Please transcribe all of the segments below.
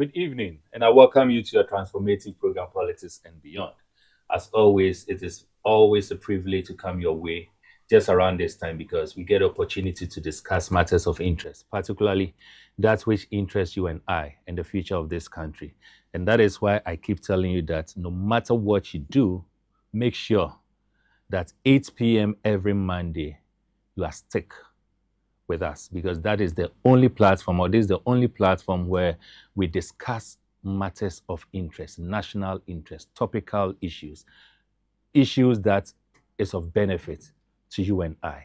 Good evening, and I welcome you to your transformative program, Politics and Beyond. As always, it is always a privilege to come your way just around this time because we get opportunity to discuss matters of interest, particularly that which interests you and I and the future of this country. And that is why I keep telling you that no matter what you do, make sure that 8 p.m. every Monday, you are stick with us because that is the only platform, or this is the only platform where we discuss matters of interest, national interest, topical issues, issues that is of benefit to you and I.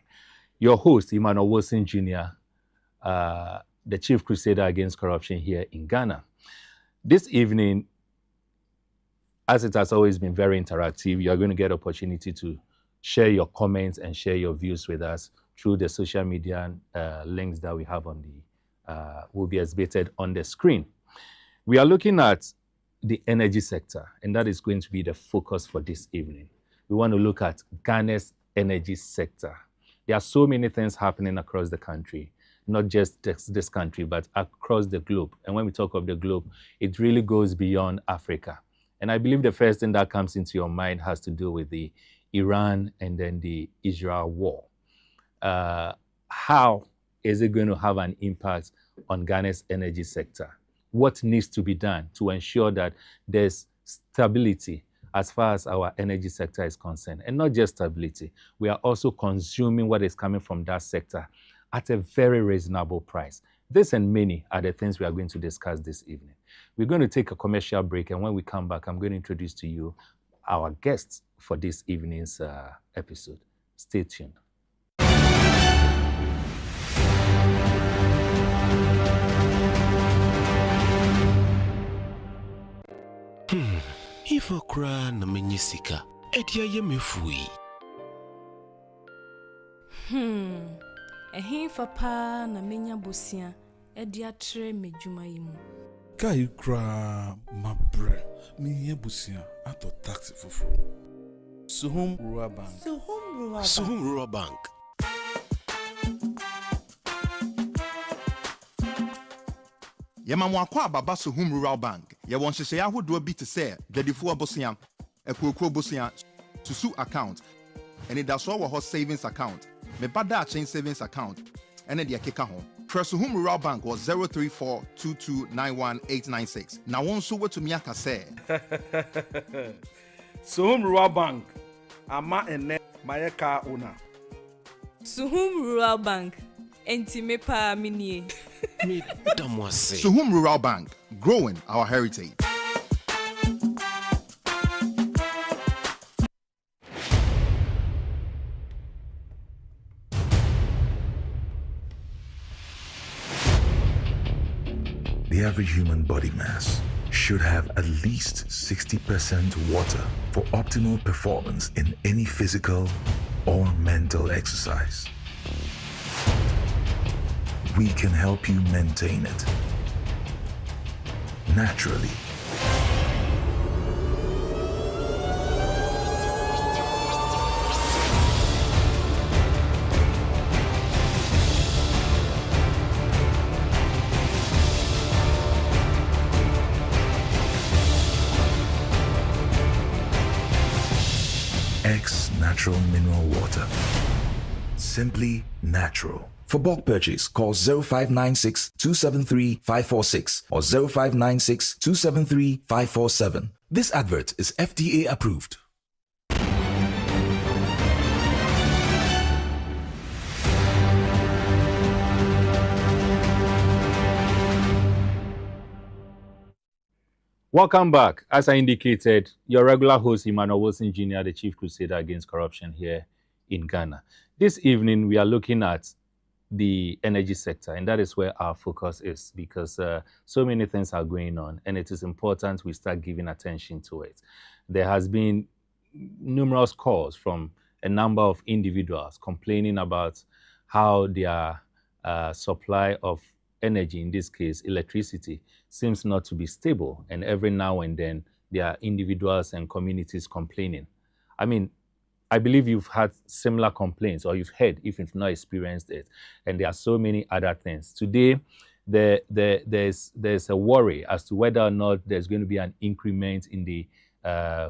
Your host, Emmanuel Wilson Jr., the chief crusader against corruption here in Ghana. This evening, as it has always been very interactive, you are going to get opportunity to share your comments and share your views with us through the social media links that we have on the, will be exhibited on the screen. We are looking at the energy sector, and that is going to be the focus for this evening. We want to look at Ghana's energy sector. There are so many things happening across the country, not just this country, but across the globe. And when we talk of the globe, it really goes beyond Africa. And I believe the first thing that comes into your mind has to do with the Iran and then the Israel war. How is it going to have an impact on Ghana's energy sector? What needs to be done to ensure that there's stability as far as our energy sector is concerned? And not just stability, we are also consuming what is coming from that sector at a very reasonable price. This and many are the things we are going to discuss this evening. We're going to take a commercial break, and when we come back, I'm going to introduce to you our guests for this evening's episode. Stay tuned. If a cry na menyisika, edia ye mefui. Ehinfa pa na menya bosia, edia tre medwuma yimu. Kai kra mabre, menye bosia ato taxi fofo. Suhum Rural Bank. Suhum Rural Bank. Yamamwa baba Suhum Rural Bank. Ya won hyehyɛ ahodoɔ bi te sɛ dwadifo abosia, ekuokuro bosia, susu account, ɛne da so wɔ hɔ savings account, me bada chain savings account, ɛne de akeka ho. Press Suhum Rural Bank was 034229186. Na won so wetumi aka sɛ Suhum Rural Bank. Ama ene mayeka owner. Suhum Rural Bank. Enti me pa minie. Suhum Rural Bank, growing our heritage. The average human body mass should have at least 60% water for optimal performance in any physical or mental exercise. We can help you maintain it naturally. X Natural Mineral Water. Simply natural. For bulk purchase, call 0596 273 546 or 0596 273 547. This advert is FDA approved. Welcome back. As I indicated, your regular host, Emmanuel Wilson Jr., the chief crusader against corruption here in Ghana. This evening, we are looking at the energy sector, and that is where our focus is because so many things are going on, and it is important we start giving attention to it. There has been numerous calls from a number of individuals complaining about how their supply of energy, in this case electricity, seems not to be stable, and every now and then there are individuals and communities complaining. I mean, I believe you've had similar complaints, or you've heard if you've not experienced it. And there are so many other things. Today, there's a worry as to whether or not there's going to be an increment in the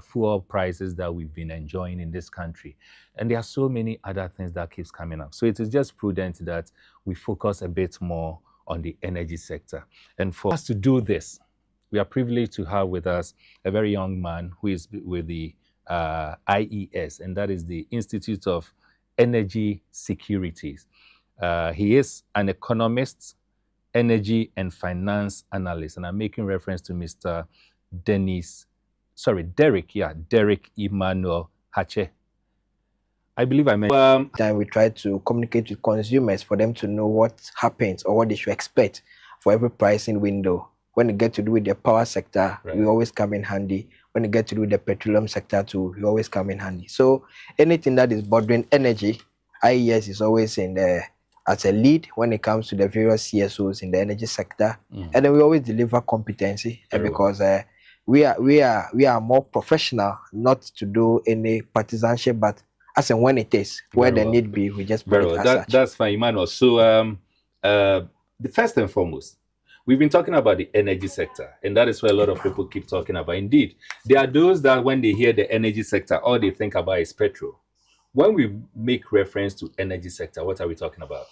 fuel prices that we've been enjoying in this country. And there are so many other things that keeps coming up. So it is just prudent that we focus a bit more on the energy sector. And for us to do this, we are privileged to have with us a very young man who is with the IES, and that is the Institute of Energy Securities. He is an economist, energy and finance analyst, and I'm making reference to Mr. Derek Emmanuel Hache. I believe I mentioned. Time we try to communicate with consumers for them to know what happens or what they should expect for every pricing window. When it gets to do with the power sector, we always come in handy. When it gets to do with the petroleum sector too, we always come in handy. So anything that is bordering energy, IES is always in the as a lead when it comes to the various CSOs in the energy sector, and then we always deliver competency because we are more professional, not to do any partisanship, but as and when it is where the need be, we just put it as such. That's fine, Emmanuel. So the first and foremost, we've been talking about the energy sector, and that is where a lot of people keep talking about. Indeed, there are those that when they hear the energy sector, all they think about is petrol. When we make reference to energy sector, what are we talking about?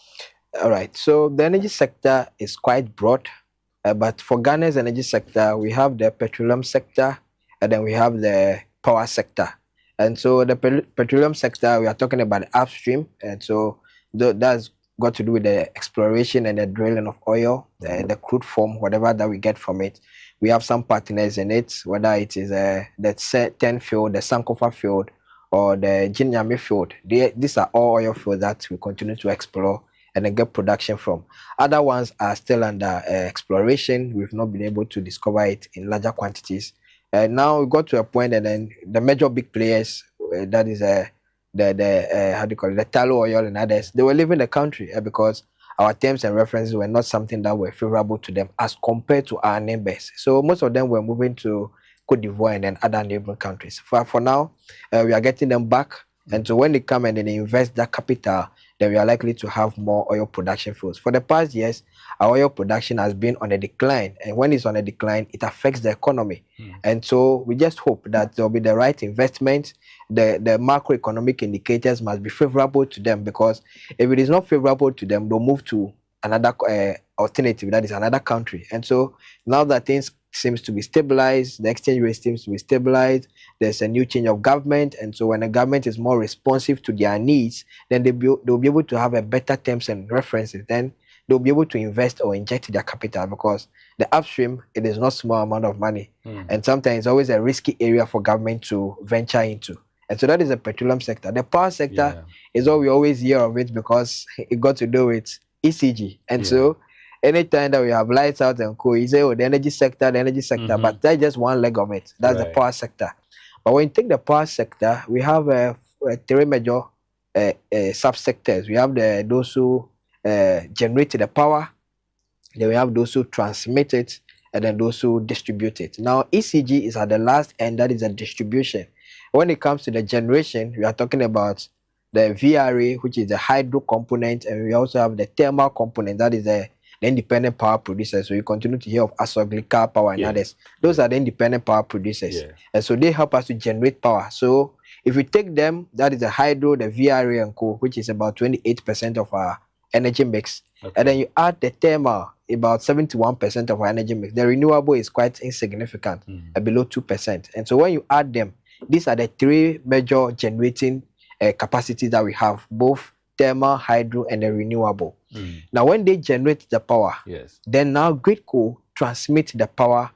All right. So the energy sector is quite broad, but for Ghana's energy sector, we have the petroleum sector, and then we have the power sector. And so the petroleum sector, we are talking about the upstream, and so that's got to do with the exploration and the drilling of oil, the crude form, whatever that we get from it. We have some partners in it, whether it is the 10 field, the Sankofa field, or the Jinyame field. These are all oil fields that we continue to explore and then get production from. Other ones are still under exploration. We've not been able to discover it in larger quantities. Now we got to a point, and then the major big players, that is the tallow oil and others, they were leaving the country because our terms and references were not something that were favorable to them as compared to our neighbors. So most of them were moving to Cote d'Ivoire and then other neighboring countries. For now, we are getting them back. And so when they come and then they invest that capital, then we are likely to have more oil production fields. For the past years, our oil production has been on a decline. And when it's on a decline, it affects the economy. And so we just hope that there will be the right investment. The macroeconomic indicators must be favorable to them, because if it is not favorable to them, they'll move to another alternative, that is another country. And so now that things seems to be stabilized, the exchange rate seems to be stabilized, there's a new change of government, and so when the government is more responsive to their needs, then they'll be able to have a better terms and references. Then they'll be able to invest or inject their capital, because the upstream, it is not small amount of money, and sometimes it's always a risky area for government to venture into. And so that is the petroleum sector. The power sector is what we always hear of it, because it got to do with ECG. And so anytime that we have lights out and cool, you say, oh, the energy sector, but that's just one leg of it. That's the power sector. But when you take the power sector, we have three major subsectors. We have those who generate the power, then we have those who transmit it, and then those who distribute it. Now, ECG is at the last end, that is a distribution. When it comes to the generation, we are talking about the VRA, which is the hydro component, and we also have the thermal component, that is the independent power producers. So you continue to hear of Asoglica Power and others. Those are the independent power producers. And so they help us to generate power. So if we take them, that is the hydro, the VRA and co, which is about 28% of our energy mix. And then you add the thermal, about 71% of our energy mix. The renewable is quite insignificant, below 2%. And so when you add them, these are the three major generating capacities that we have, both thermal, hydro, and the renewable. Now, when they generate the power, then now Gridco transmits the power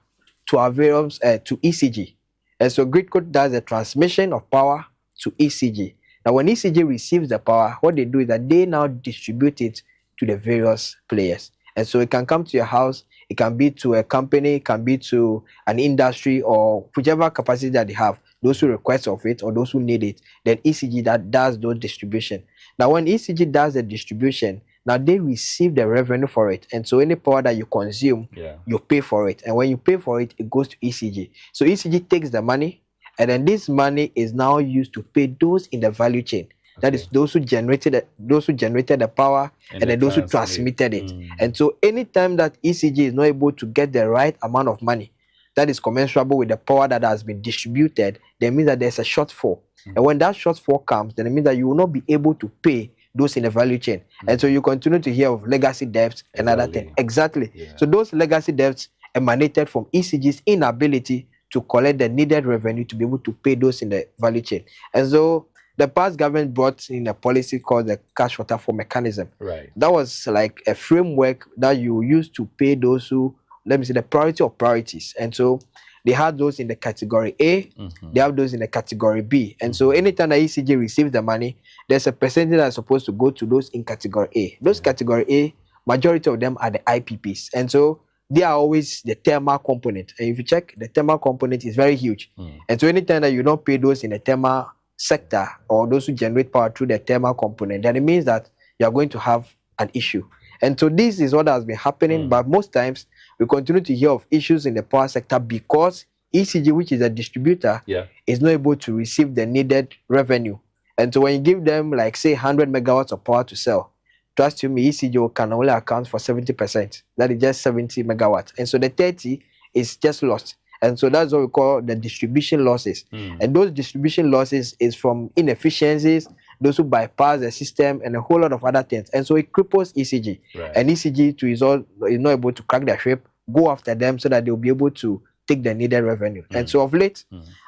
to our various to ECG. And so Gridco does the transmission of power to ECG. Now, when ECG receives the power, what they do is that they now distribute it to the various players. And so it can come to your house, it can be to a company, it can be to an industry, or whichever capacity that they have, those who request of it or those who need it, then ECG that does those distribution. Now, when ECG does the distribution, now they receive the revenue for it. And so any power that you consume, you pay for it. And when you pay for it, it goes to ECG. So ECG takes the money, and then this money is now used to pay those in the value chain. That is those who generated the power and then those who transmitted it. And so anytime that ECG is not able to get the right amount of money that is commensurable with the power that has been distributed, then it means that there's a shortfall. And when that shortfall comes, then it means that you will not be able to pay those in the value chain. And so you continue to hear of legacy debts and other things. Exactly. So those legacy debts emanated from ECG's inability to collect the needed revenue to be able to pay those in the value chain. And so the past government brought in a policy called the cash waterfall mechanism. That was like a framework that you use to pay those who, let me say, the priority of priorities. And so they had those in the category A, they have those in the category B. And so anytime the ECG receives the money, there's a percentage that's supposed to go to those in category A. Those category A, majority of them are the IPPs. And so they are always the thermal component. And if you check, the thermal component is very huge. And so anytime that you don't pay those in the thermal sector or those who generate power through the thermal component, then it means that you are going to have an issue. And so this is what has been happening, but most times we continue to hear of issues in the power sector because ECG, which is a distributor, is not able to receive the needed revenue. And so when you give them, like, say, 100 megawatts of power to sell, trust you me, ECG can only account for 70%. That is just 70 megawatts. And so the 30 is just lost. And so that's what we call the distribution losses. And those distribution losses is from inefficiencies, those who bypass the system, and a whole lot of other things. And so it cripples ECG. And ECG is not able to crack their shape, go after them so that they'll be able to take the needed revenue. And so of late,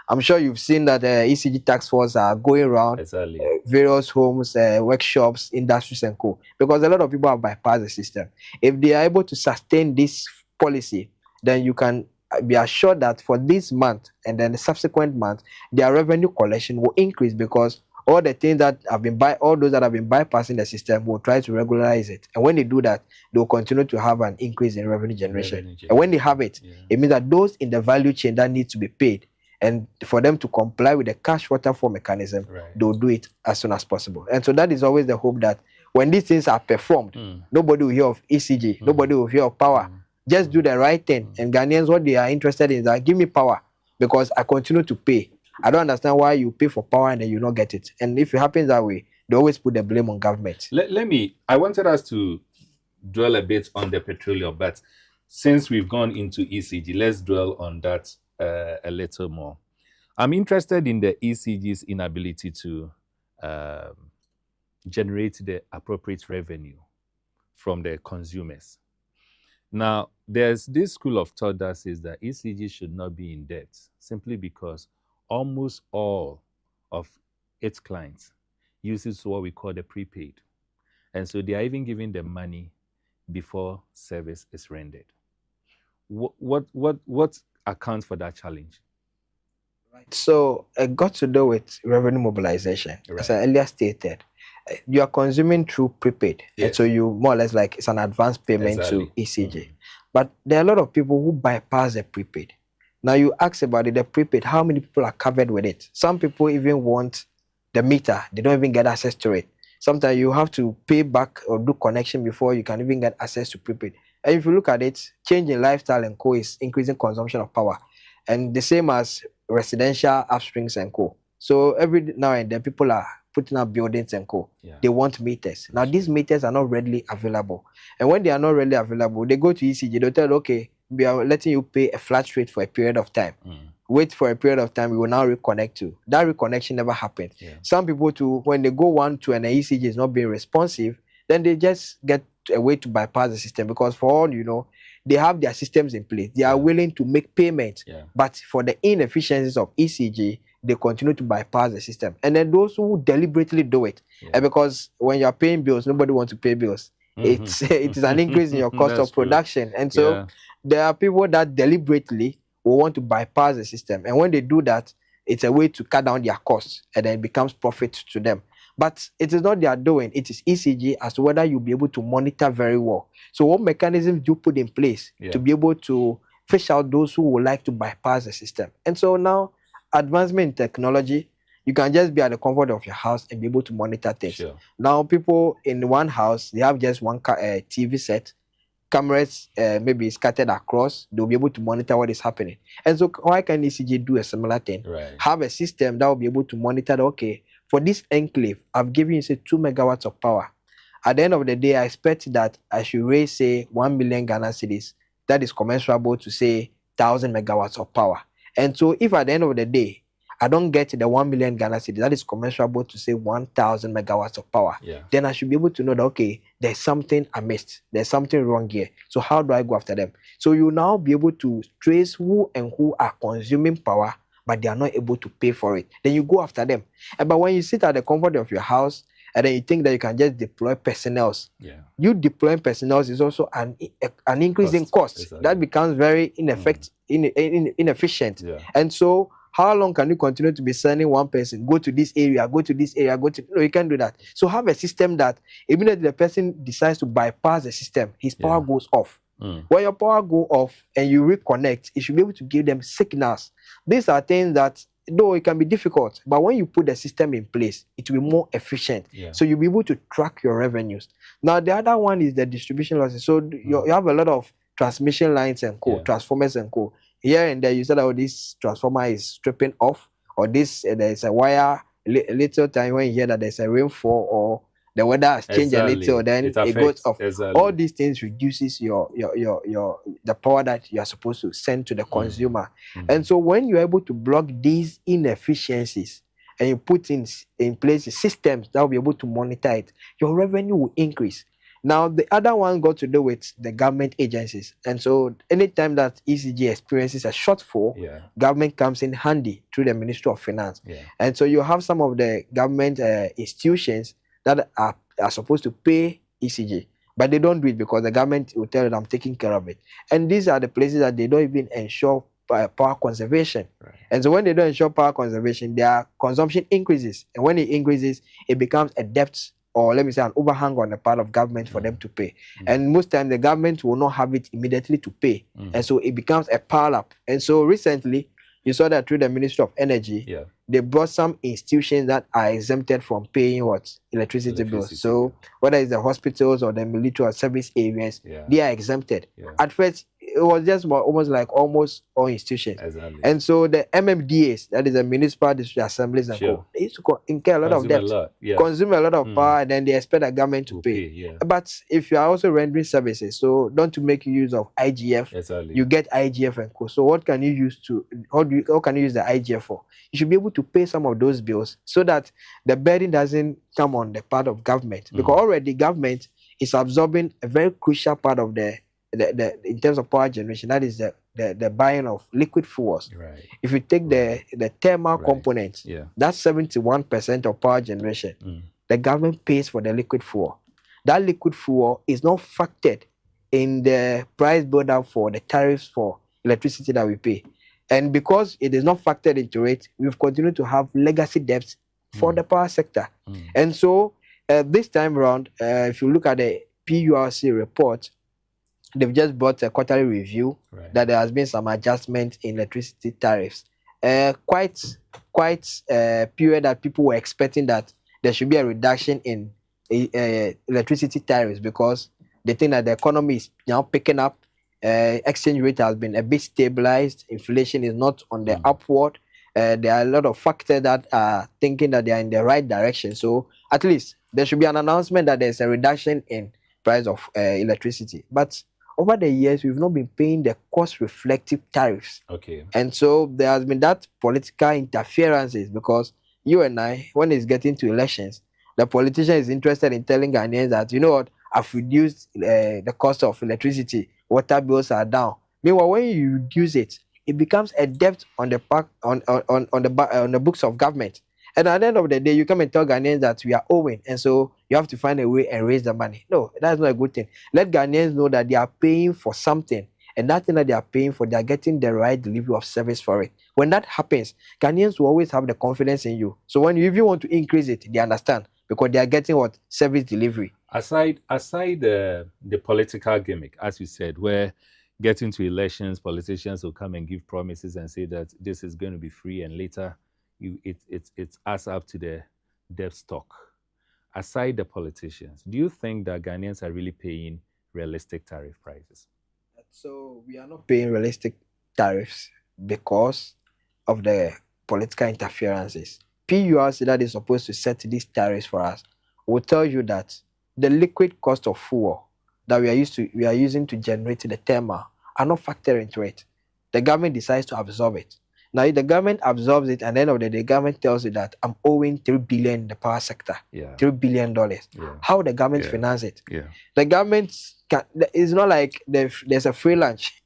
I'm sure you've seen that ECG task force are going around various homes, workshops, industries, and co. Because a lot of people have bypassed the system. If they are able to sustain this policy, then you can be assured that for this month and then the subsequent month, their revenue collection will increase because all the things that have been all those that have been bypassing the system will try to regularize it. And when they do that, they will continue to have an increase in revenue generation. And when they have it, it means that those in the value chain that need to be paid, and for them to comply with the cash waterfall mechanism, they'll do it as soon as possible. And so that is always the hope that when these things are performed, nobody will hear of ECG, nobody will hear of power. Just do the right thing. And Ghanaians, what they are interested in is that give me power because I continue to pay. I don't understand why you pay for power and then you not get it. And if it happens that way, they always put the blame on government. I wanted us to dwell a bit on the petroleum, but since we've gone into ECG, let's dwell on that a little more. I'm interested in the ECG's inability to generate the appropriate revenue from the consumers. Now, there's this school of thought that says that ECG should not be in debt simply because almost all of its clients uses what we call the prepaid. And so they are even giving them money before service is rendered. What accounts for that challenge? So it got to do with revenue mobilization. As I earlier stated, you are consuming through prepaid. And so you more or less like it's an advance payment to ECG. But there are a lot of people who bypass the prepaid. Now you ask about it, the prepaid, how many people are covered with it? Some people even want the meter. They don't even get access to it. Sometimes you have to pay back or do connection before you can even get access to prepaid. And if you look at it, change in lifestyle and co is increasing consumption of power. And the same as residential upsprings and co. So every now and then people are putting up buildings and co. They want meters. Now these meters are not readily available. And when they are not readily available, they go to ECG, they'll tell, okay, we are letting you pay a flat rate for a period of time. Wait for a period of time, we will now reconnect you. That reconnection never happened. Some people too, when they go 1, 2, and the ECG is not being responsive, then they just get a way to bypass the system because for all you know, they have their systems in place. They are willing to make payments, but for the inefficiencies of ECG, they continue to bypass the system. And then those who deliberately do it, and because when you're paying bills, nobody wants to pay bills. It is an increase in your cost of production. And so there are people that deliberately will want to bypass the system. And when they do that, it's a way to cut down their costs and then it becomes profit to them. But it is not their doing, it is ECG as to whether you'll be able to monitor very well. So what mechanisms do you put in place to be able to fish out those who would like to bypass the system? And so now, advancement in technology, you can just be at the comfort of your house and be able to monitor things. Now, people in one house, they have just one TV set, cameras maybe scattered across, they'll be able to monitor what is happening. And so why can ECG do a similar thing? Have a system that will be able to monitor, okay, for this enclave, I've given you, say, 2 megawatts of power. At the end of the day, I expect that I should raise, say, 1 million Ghana cedis. That is commensurable to, say, 1,000 megawatts of power. And so if at the end of the day, I don't get the 1 million Ghana cedis, that is commensurable to, say, 1,000 megawatts of power, then I should be able to know that, okay, there's something I missed. There's something wrong here. So how do I go after them? So you now be able to trace who and who are consuming power, but they are not able to pay for it. Then you go after them. But when you sit at the comfort of your house, and then you think that you can just deploy personnel, you deploying personnel is also an increase in cost. Exactly. That becomes very inefficient. And so how long can you continue to be sending one person, go to this area, go to this area, no, you can't do that. So have a system that even if the person decides to bypass the system, his power goes off. When your power go off and you reconnect, you should be able to give them signals. These are things that, though it can be difficult, but when you put the system in place, it will be more efficient. So you'll be able to track your revenues. Now, the other one is the distribution losses. So you have a lot of transmission lines and transformers and Here and there, you said, oh, this transformer is stripping off, or this there's a wire. A little time when you hear that there's a rainfall or the weather has changed a little, then it goes off. All these things reduces the power that you are supposed to send to the consumer. And so when you're able to block these inefficiencies and you put in place systems that will be able to monitor it, your revenue will increase. Now, the other one got to do with the government agencies. And so anytime that ECG experiences a shortfall, government comes in handy through the Ministry of Finance. And so you have some of the government institutions that are supposed to pay ECG, but they don't do it because the government will tell them, I'm taking care of it. And these are the places that they don't even ensure power conservation. And so when they don't ensure power conservation, their consumption increases. And when it increases, it becomes a debt, or let me say an overhang on the part of government for them to pay. And most times the government will not have it immediately to pay. And so it becomes a pile up. And so recently, you saw that through the Ministry of Energy, they brought some institutions that are exempted from paying electricity bills. So whether it's the hospitals or the military or service areas, they are exempted. At first, it was just almost all institutions. And so the MMDAs, that is the municipal district assemblies and they used to incur a lot of debt, consume a lot of power, and then they expect the government to pay. But if you are also rendering services, so don't make use of IGF, you get IGF and co. So what can you use how can you use the IGF for? You should be able to pay some of those bills so that the burden doesn't come on the part of government, because already government is absorbing a very crucial part of the in terms of power generation, that is the buying of liquid fuels. If you take the thermal components, that's 71% of power generation. The government pays for the liquid fuel. That liquid fuel is not factored in the price build up for the tariffs for electricity that we pay. And because it is not factored into it, we've continued to have legacy debts for the power sector. And so this time around, if you look at the PURC report, they've just brought a quarterly review that there has been some adjustment in electricity tariffs. Quite a period that people were expecting that there should be a reduction in electricity tariffs because they think that the economy is now picking up. Exchange rate has been a bit stabilized. Inflation is not on the upward. There are a lot of factors that are thinking that they are in the right direction. So at least there should be an announcement that there's a reduction in price of electricity. But over the years, we've not been paying the cost-reflective tariffs. And so there has been that political interferences because you and I, when it's getting to elections, the politician is interested in telling Ghanaians that, you know what, I've reduced the cost of electricity, water bills are down. Meanwhile, when you reduce it, it becomes a debt on the books of government. And at the end of the day, you come and tell Ghanaians that we are owing, and so you have to find a way and raise the money. No, that's not a good thing. Let Ghanaians know that they are paying for something, and that thing that they are paying for, they are getting the right delivery of service for it. When that happens, Ghanaians will always have the confidence in you. So when you even want to increase it, they understand because they are getting service delivery. Aside the political gimmick, as you said, where getting to elections, politicians will come and give promises and say that this is going to be free, and later it's us up to the debt stock. Aside the politicians, do you think that Ghanaians are really paying realistic tariff prices? So we are not paying realistic tariffs because of the political interferences. PURC that is supposed to set these tariffs for us will tell you that the liquid cost of fuel that we are using to generate the thermal are not factored into it. The government decides to absorb it. Now, if the government absorbs it, and at the end of the day, the government tells you that I'm owing $3 billion in the power sector, $3 billion. How the government finance it? The government it's not like there's a free lunch.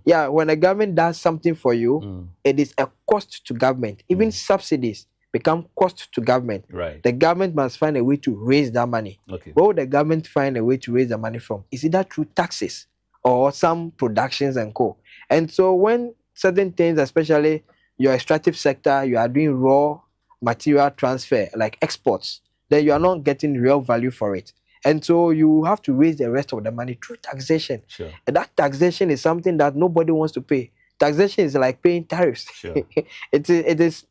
Yeah, when the government does something for you, it is a cost to government. Even subsidies become cost to government. Right. The government must find a way to raise that money. Okay. Where would the government find a way to raise the money from? Is it that through taxes or some productions and co? And so when certain things, especially your extractive sector, you are doing raw material transfer like exports, then you are not getting real value for it. And so you have to raise the rest of the money through taxation. Sure. And that taxation is something that nobody wants to pay. Taxation is like paying tariffs. Sure. It's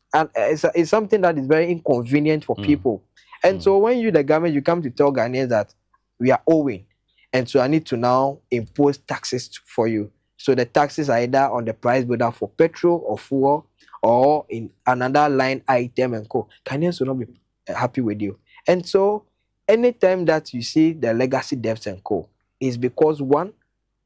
something that is very inconvenient for people. And so when you, the government, you come to tell Ghanaians that we are owing, and so I need to now impose taxes for you. So the taxes are either on the price builder for petrol or fuel or in another line item and co. Ghanaians will not be happy with you. And so anytime that you see the legacy debts and co, is because one,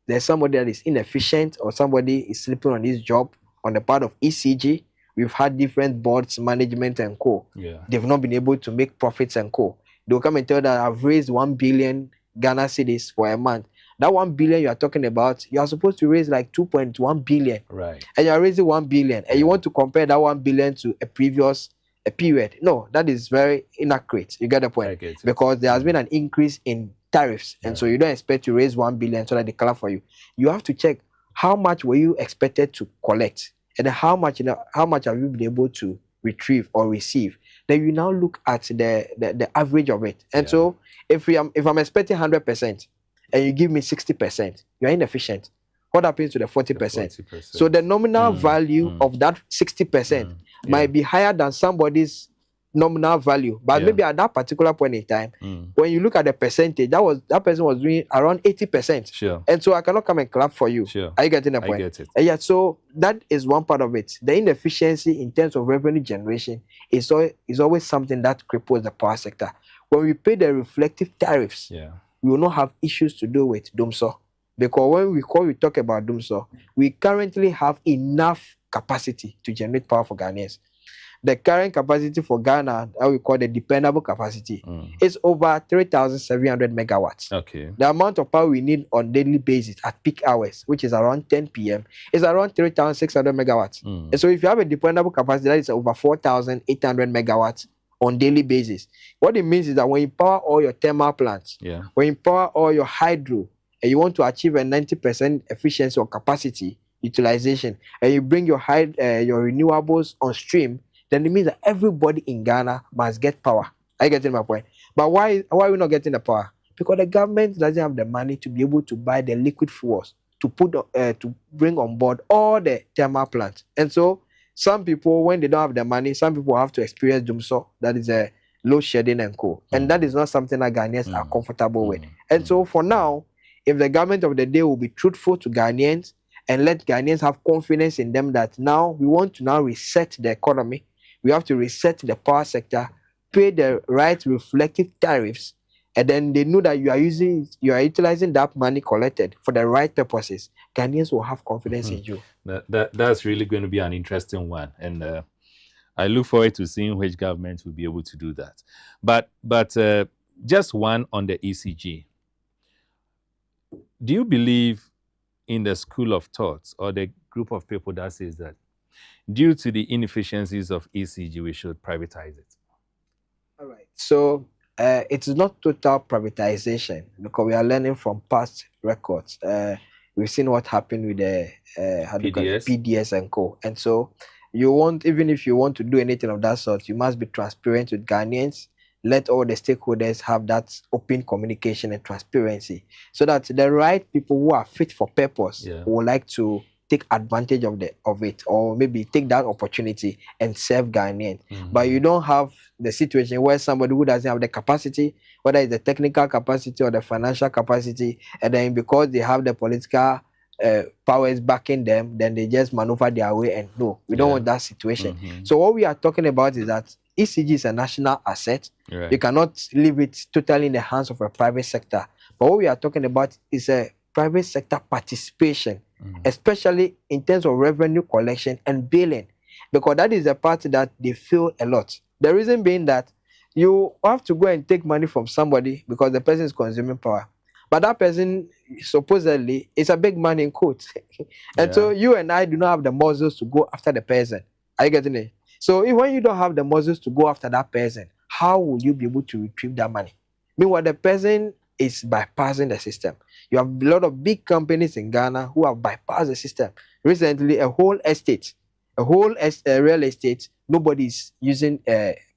there's somebody that is inefficient or somebody is sleeping on his job on the part of ECG. We've had different boards, management and co. They've not been able to make profits and co. They'll come and tell that I've raised 1 billion Ghana cedis for a month. That 1 billion you are talking about, you are supposed to raise like 2.1 billion. Right. And you are raising 1 billion. And you want to compare that 1 billion to a previous period. No, that is very inaccurate. You get the point? Because there has been an increase in tariffs. And so you don't expect to raise 1 billion so that they collect for you. You have to check how much were you expected to collect and how much have you been able to retrieve or receive. Then you now look at the average of it. And so if I'm expecting 100%, and you give me 60%, you're inefficient. What happens to the 40%? So the nominal value of that 60% might be higher than somebody's nominal value. But maybe at that particular point in time, when you look at the percentage, that person was doing around 80%. Sure. And so I cannot come and clap for you. Sure. Are you getting the point? I get it. Yeah, so that is one part of it. The inefficiency in terms of revenue generation is always something that cripples the power sector. When we pay the reflective tariffs, we will not have issues to do with DUMSO. Because when we talk about DUMSO, we currently have enough capacity to generate power for Ghanaians. The current capacity for Ghana, that we call the dependable capacity, is over 3,700 megawatts. Okay. The amount of power we need on daily basis at peak hours, which is around 10 p.m., is around 3,600 megawatts. And so if you have a dependable capacity, that is over 4,800 megawatts on daily basis. What it means is that when you power all your thermal plants, when you power all your hydro, and you want to achieve a 90% efficiency or capacity utilization, and you bring your renewables on stream, then it means that everybody in Ghana must get power. Are you getting my point? But why are we not getting the power? Because the government doesn't have the money to be able to buy the liquid fuels to bring on board all the thermal plants. And so some people, when they don't have the money, some people have to experience DUMSO, that is a load shedding and co. And that is not something that Ghanaians are comfortable with. And so for now, if the government of the day will be truthful to Ghanaians and let Ghanaians have confidence in them that now we want to now reset the economy, we have to reset the power sector, pay the right reflective tariffs, and then they know that you are utilizing that money collected for the right purposes, Ghanaians will have confidence in you. That's really going to be an interesting one. And I look forward to seeing which government will be able to do that. But just one on the ECG. Do you believe in the school of thoughts or the group of people that says that due to the inefficiencies of ECG, we should privatize it? All right. So it is not total privatization because we are learning from past records. We've seen what happened with the PDS and co. And so even if you want to do anything of that sort, you must be transparent with Ghanaians. Let all the stakeholders have that open communication and transparency so that the right people who are fit for purpose would like to take advantage of it or maybe take that opportunity and serve Ghanaians. But you don't have the situation where somebody who doesn't have the capacity, whether it's the technical capacity or the financial capacity, and then because they have the political powers backing them, then they just maneuver their way. And no, we don't want that situation. So what we are talking about is that ECG is a national asset. Right. You cannot leave it totally in the hands of a private sector. But what we are talking about is a private sector participation, especially in terms of revenue collection and billing, because that is the part that they feel a lot. The reason being that you have to go and take money from somebody because the person is consuming power. But that person supposedly is a big man in quotes. And so you and I do not have the muscles to go after the person. Are you getting it? So when you don't have the muscles to go after that person, how will you be able to retrieve that money? Meanwhile, the person is bypassing the system. You have a lot of big companies in Ghana who have bypassed the system. Recently, a whole real estate, nobody is using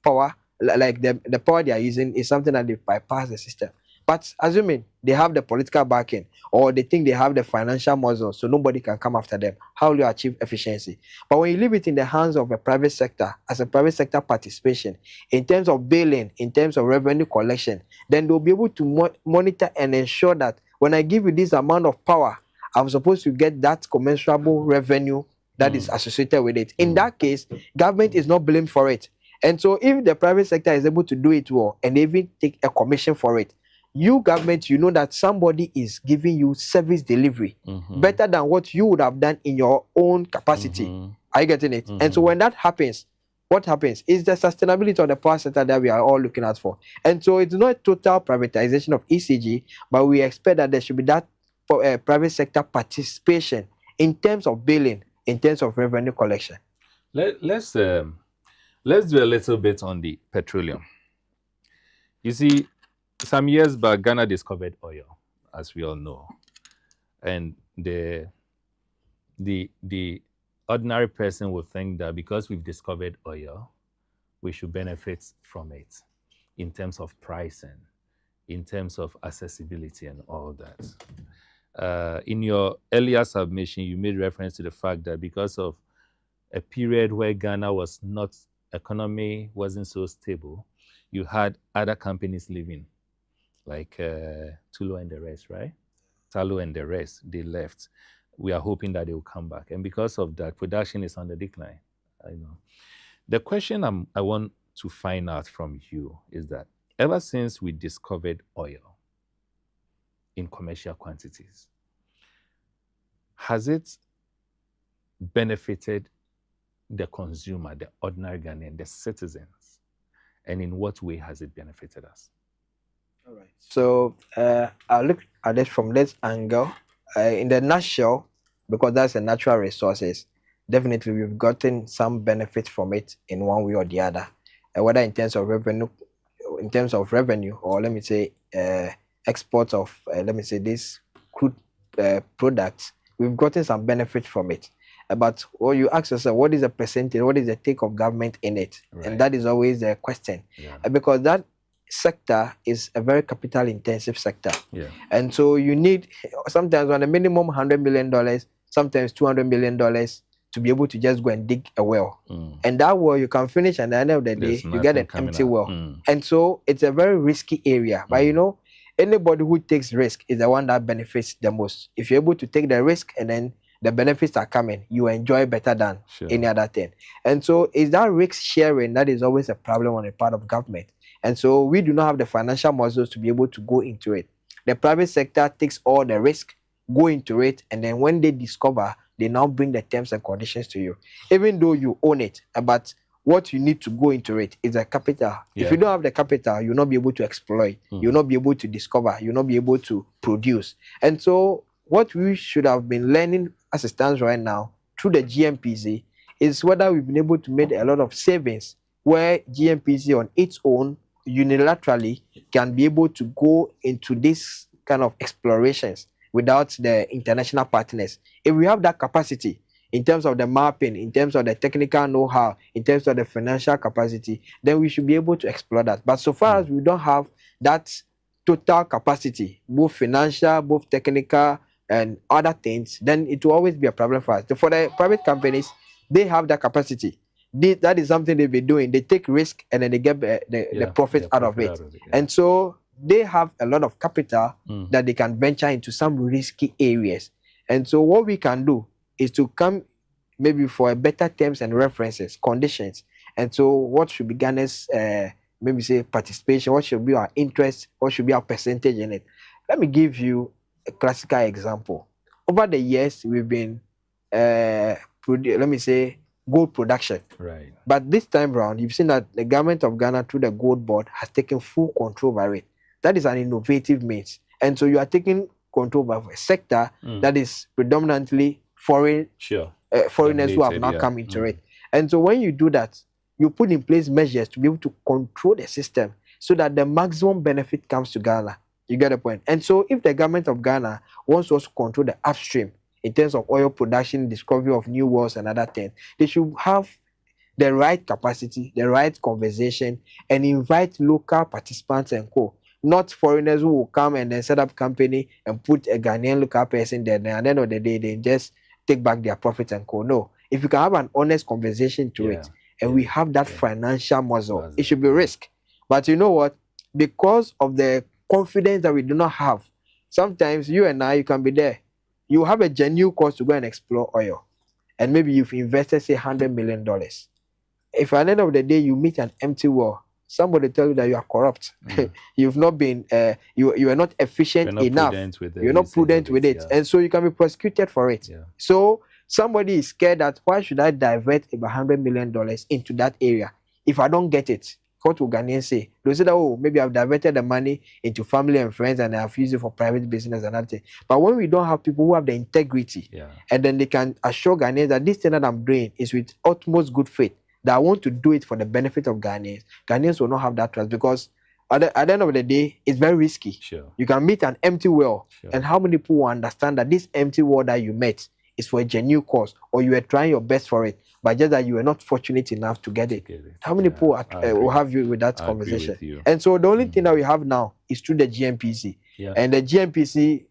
power. Like the power they are using is something that they bypass the system. But assuming they have the political backing or they think they have the financial muscle, so nobody can come after them, how will you achieve efficiency? But when you leave it in the hands of a private sector, as a private sector participation, in terms of billing, in terms of revenue collection, then they'll be able to monitor and ensure that when I give you this amount of power, I'm supposed to get that commensurable revenue that is associated with it. In that case, government is not blamed for it. And so if the private sector is able to do it well and even take a commission for it, you government, you know that somebody is giving you service delivery better than what you would have done in your own capacity. Are you getting it? And so when that happens, what happens is the sustainability of the power sector that we are all looking at for. And so it's not a total privatization of ECG, but we expect that there should be that private sector participation in terms of billing, in terms of revenue collection. Let's do a little bit on the petroleum. You see, some years back, Ghana discovered oil, as we all know, and the ordinary person would think that because we've discovered oil, we should benefit from it in terms of pricing, in terms of accessibility, and all that. In your earlier submission, you made reference to the fact that because of a period where Ghana was not, economy wasn't so stable, you had other companies leaving, like Tullow and the rest, right? Tullow and the rest, they left. We are hoping that they will come back. And because of that, production is on the decline. I know. The question I want to find out from you is that ever since we discovered oil in commercial quantities, has it benefited the consumer, the ordinary Ghanaian, the citizens? And in what way has it benefited us? All right. So I'll look at it from this angle. In the nutshell, because that's the natural resources, definitely we've gotten some benefit from it in one way or the other. Whether in terms of revenue, or let me say exports of, let me say this crude products, we've gotten some benefit from it. But when you ask yourself, what is the percentage, what is the take of government in it? Right. And that is always the question. Yeah. Because that sector is a very capital intensive sector. Yeah. And so you need sometimes on a minimum $100 million, sometimes $200 million to be able to just go and dig a well. And that well you can finish, and at the end of the day, you get an empty well. And so it's a very risky area. But you know, anybody who takes risk is the one that benefits the most. If you're able to take the risk and then the benefits are coming, you enjoy better than any other thing. And so it's that risk sharing that is always a problem on the part of government. And so we do not have the financial muscles to be able to go into it. The private sector takes all the risk, go into it, and then when they discover, they now bring the terms and conditions to you, even though you own it. But what you need to go into it is a capital. If you don't have the capital, you'll not be able to exploit. You'll not be able to discover. You'll not be able to produce. And so what we should have been learning as it stands right now through the GMPC is whether we've been able to make a lot of savings where GMPC on its own unilaterally can be able to go into this kind of explorations without the international partners. If we have that capacity in terms of the mapping, in terms of the technical know-how, in terms of the financial capacity, then we should be able to explore that. But so far as we don't have that total capacity, both financial, both technical, and other things, then it will always be a problem for us. For the private companies, they have that capacity. That is something they've been doing. They take risk and then they get the profit out of it. And so they have a lot of capital that they can venture into some risky areas. And so what we can do is to come maybe for a better terms and references, conditions, And so, what should be Ghana's maybe say participation? What should be our interest? What should be our percentage in it? Let me give you a classical example. Over the years, we've been let me say gold production. Right. But this time around, you've seen that the government of Ghana, through the gold board, has taken full control over it. That is an innovative means. And so you are taking control of a sector that is predominantly foreigners who have now come into it. And so when you do that, you put in place measures to be able to control the system so that the maximum benefit comes to Ghana. You get the point? And so if the government of Ghana wants to also control the upstream in terms of oil production, discovery of new wells and other things, they should have the right capacity, the right conversation, and invite local participants and co. Not foreigners who will come and then set up company and put a Ghanaian local person there, and at the end of the day, they just take back their profits and co. No. If you can have an honest conversation to it, and we have that financial muscle, it should be risk. But you know what? Because of the confidence that we do not have, sometimes you and I, you can be there. You have a genuine cost to go and explore oil. And maybe you've invested, say, $100 million. If at the end of the day, you meet an empty well, somebody tell you that you are corrupt. You've not been, you are not efficient enough. You're not prudent with it. And so you can be prosecuted for it. So somebody is scared that why should I divert about $100 million into that area if I don't get it? What will Ghanaians say? They'll say that, oh, maybe I've diverted the money into family and friends and I've used it for private business and everything. But when we don't have people who have the integrity, and then they can assure Ghanaians that this thing that I'm doing is with utmost good faith, that I want to do it for the benefit of Ghanaians, Ghanaians will not have that trust because at the end of the day, it's very risky. You can meet an empty well, and how many people will understand that this empty well that you met is for a genuine cause, or you were trying your best for it, but just that you were not fortunate enough to get it. How many people will have you with that conversation? And so the only thing that we have now is through the GMPC. And the GMPC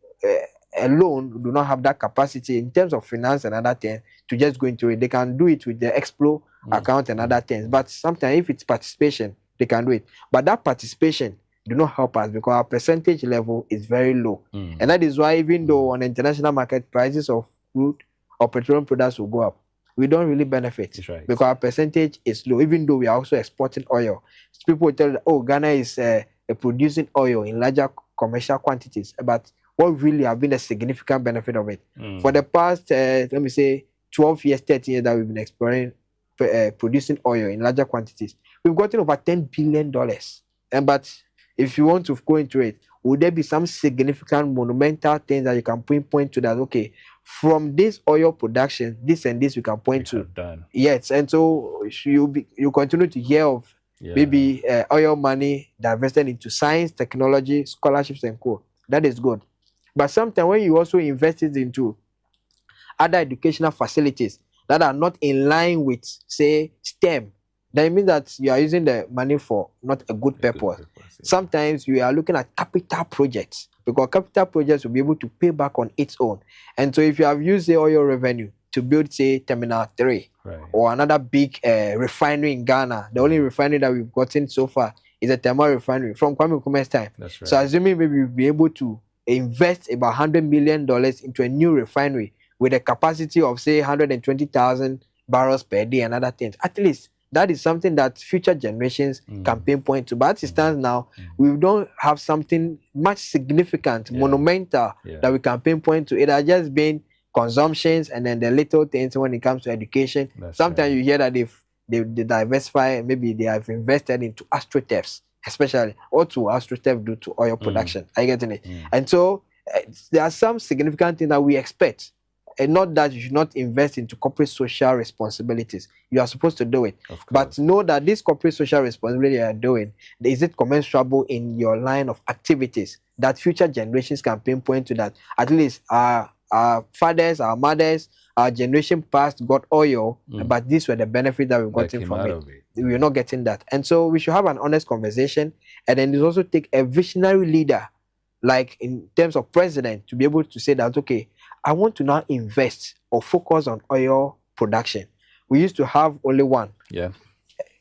alone do not have that capacity in terms of finance and other things to just go into it. They can do it with the Explo account and other things. But sometimes if it's participation, they can do it. But that participation do not help us because our percentage level is very low. And that is why even though on the international market, prices of crude or petroleum products will go up, we don't really benefit because our percentage is low, even though we are also exporting oil. People will tell you, oh, Ghana is producing oil in larger commercial quantities, but what really have been a significant benefit of it? For the past, let me say, 12 years, 13 years that we've been exploring, producing oil in larger quantities, we've gotten over $10 billion. But if you want to go into it, would there be some significant monumental things that you can pinpoint to that, okay, from this oil production, this and this we can point to? Yes, and so you continue to hear of maybe oil money divested into science, technology, scholarships and co. That is good. But sometimes when you also invest it into other educational facilities that are not in line with, say, STEM, then it means that you are using the money for not a good purpose. Sometimes you are looking at capital projects because capital projects will be able to pay back on its own. And so if you have used the oil revenue to build, say, Terminal 3 or another big refinery in Ghana, the only refinery that we've gotten so far is a Tema Oil Refinery from Kwame Nkrumah's time. So assuming maybe we'll be able to invest about $100 million into a new refinery with a capacity of, say, 120,000 barrels per day and other things, at least that is something that future generations can pinpoint to. But as it stands now, we don't have something much significant, monumental, that we can pinpoint to. It has just been consumptions and then the little things when it comes to education. Sometimes you hear that they diversify, maybe they have invested into astroturfs, especially. What will astroturf do to oil production? Are you getting it? And so there are some significant things that we expect. And not that you should not invest into corporate social responsibilities. You are supposed to do it. But know that this corporate social responsibility you are doing, is it commensurable in your line of activities that future generations can pinpoint to that? At least our fathers, our mothers, our generation past got oil, but these were the benefits that we've gotten from it. We're not getting that. And so we should have an honest conversation. And then it also take a visionary leader, like in terms of president, to be able to say that, okay, I want to now invest or focus on oil production. We used to have only one.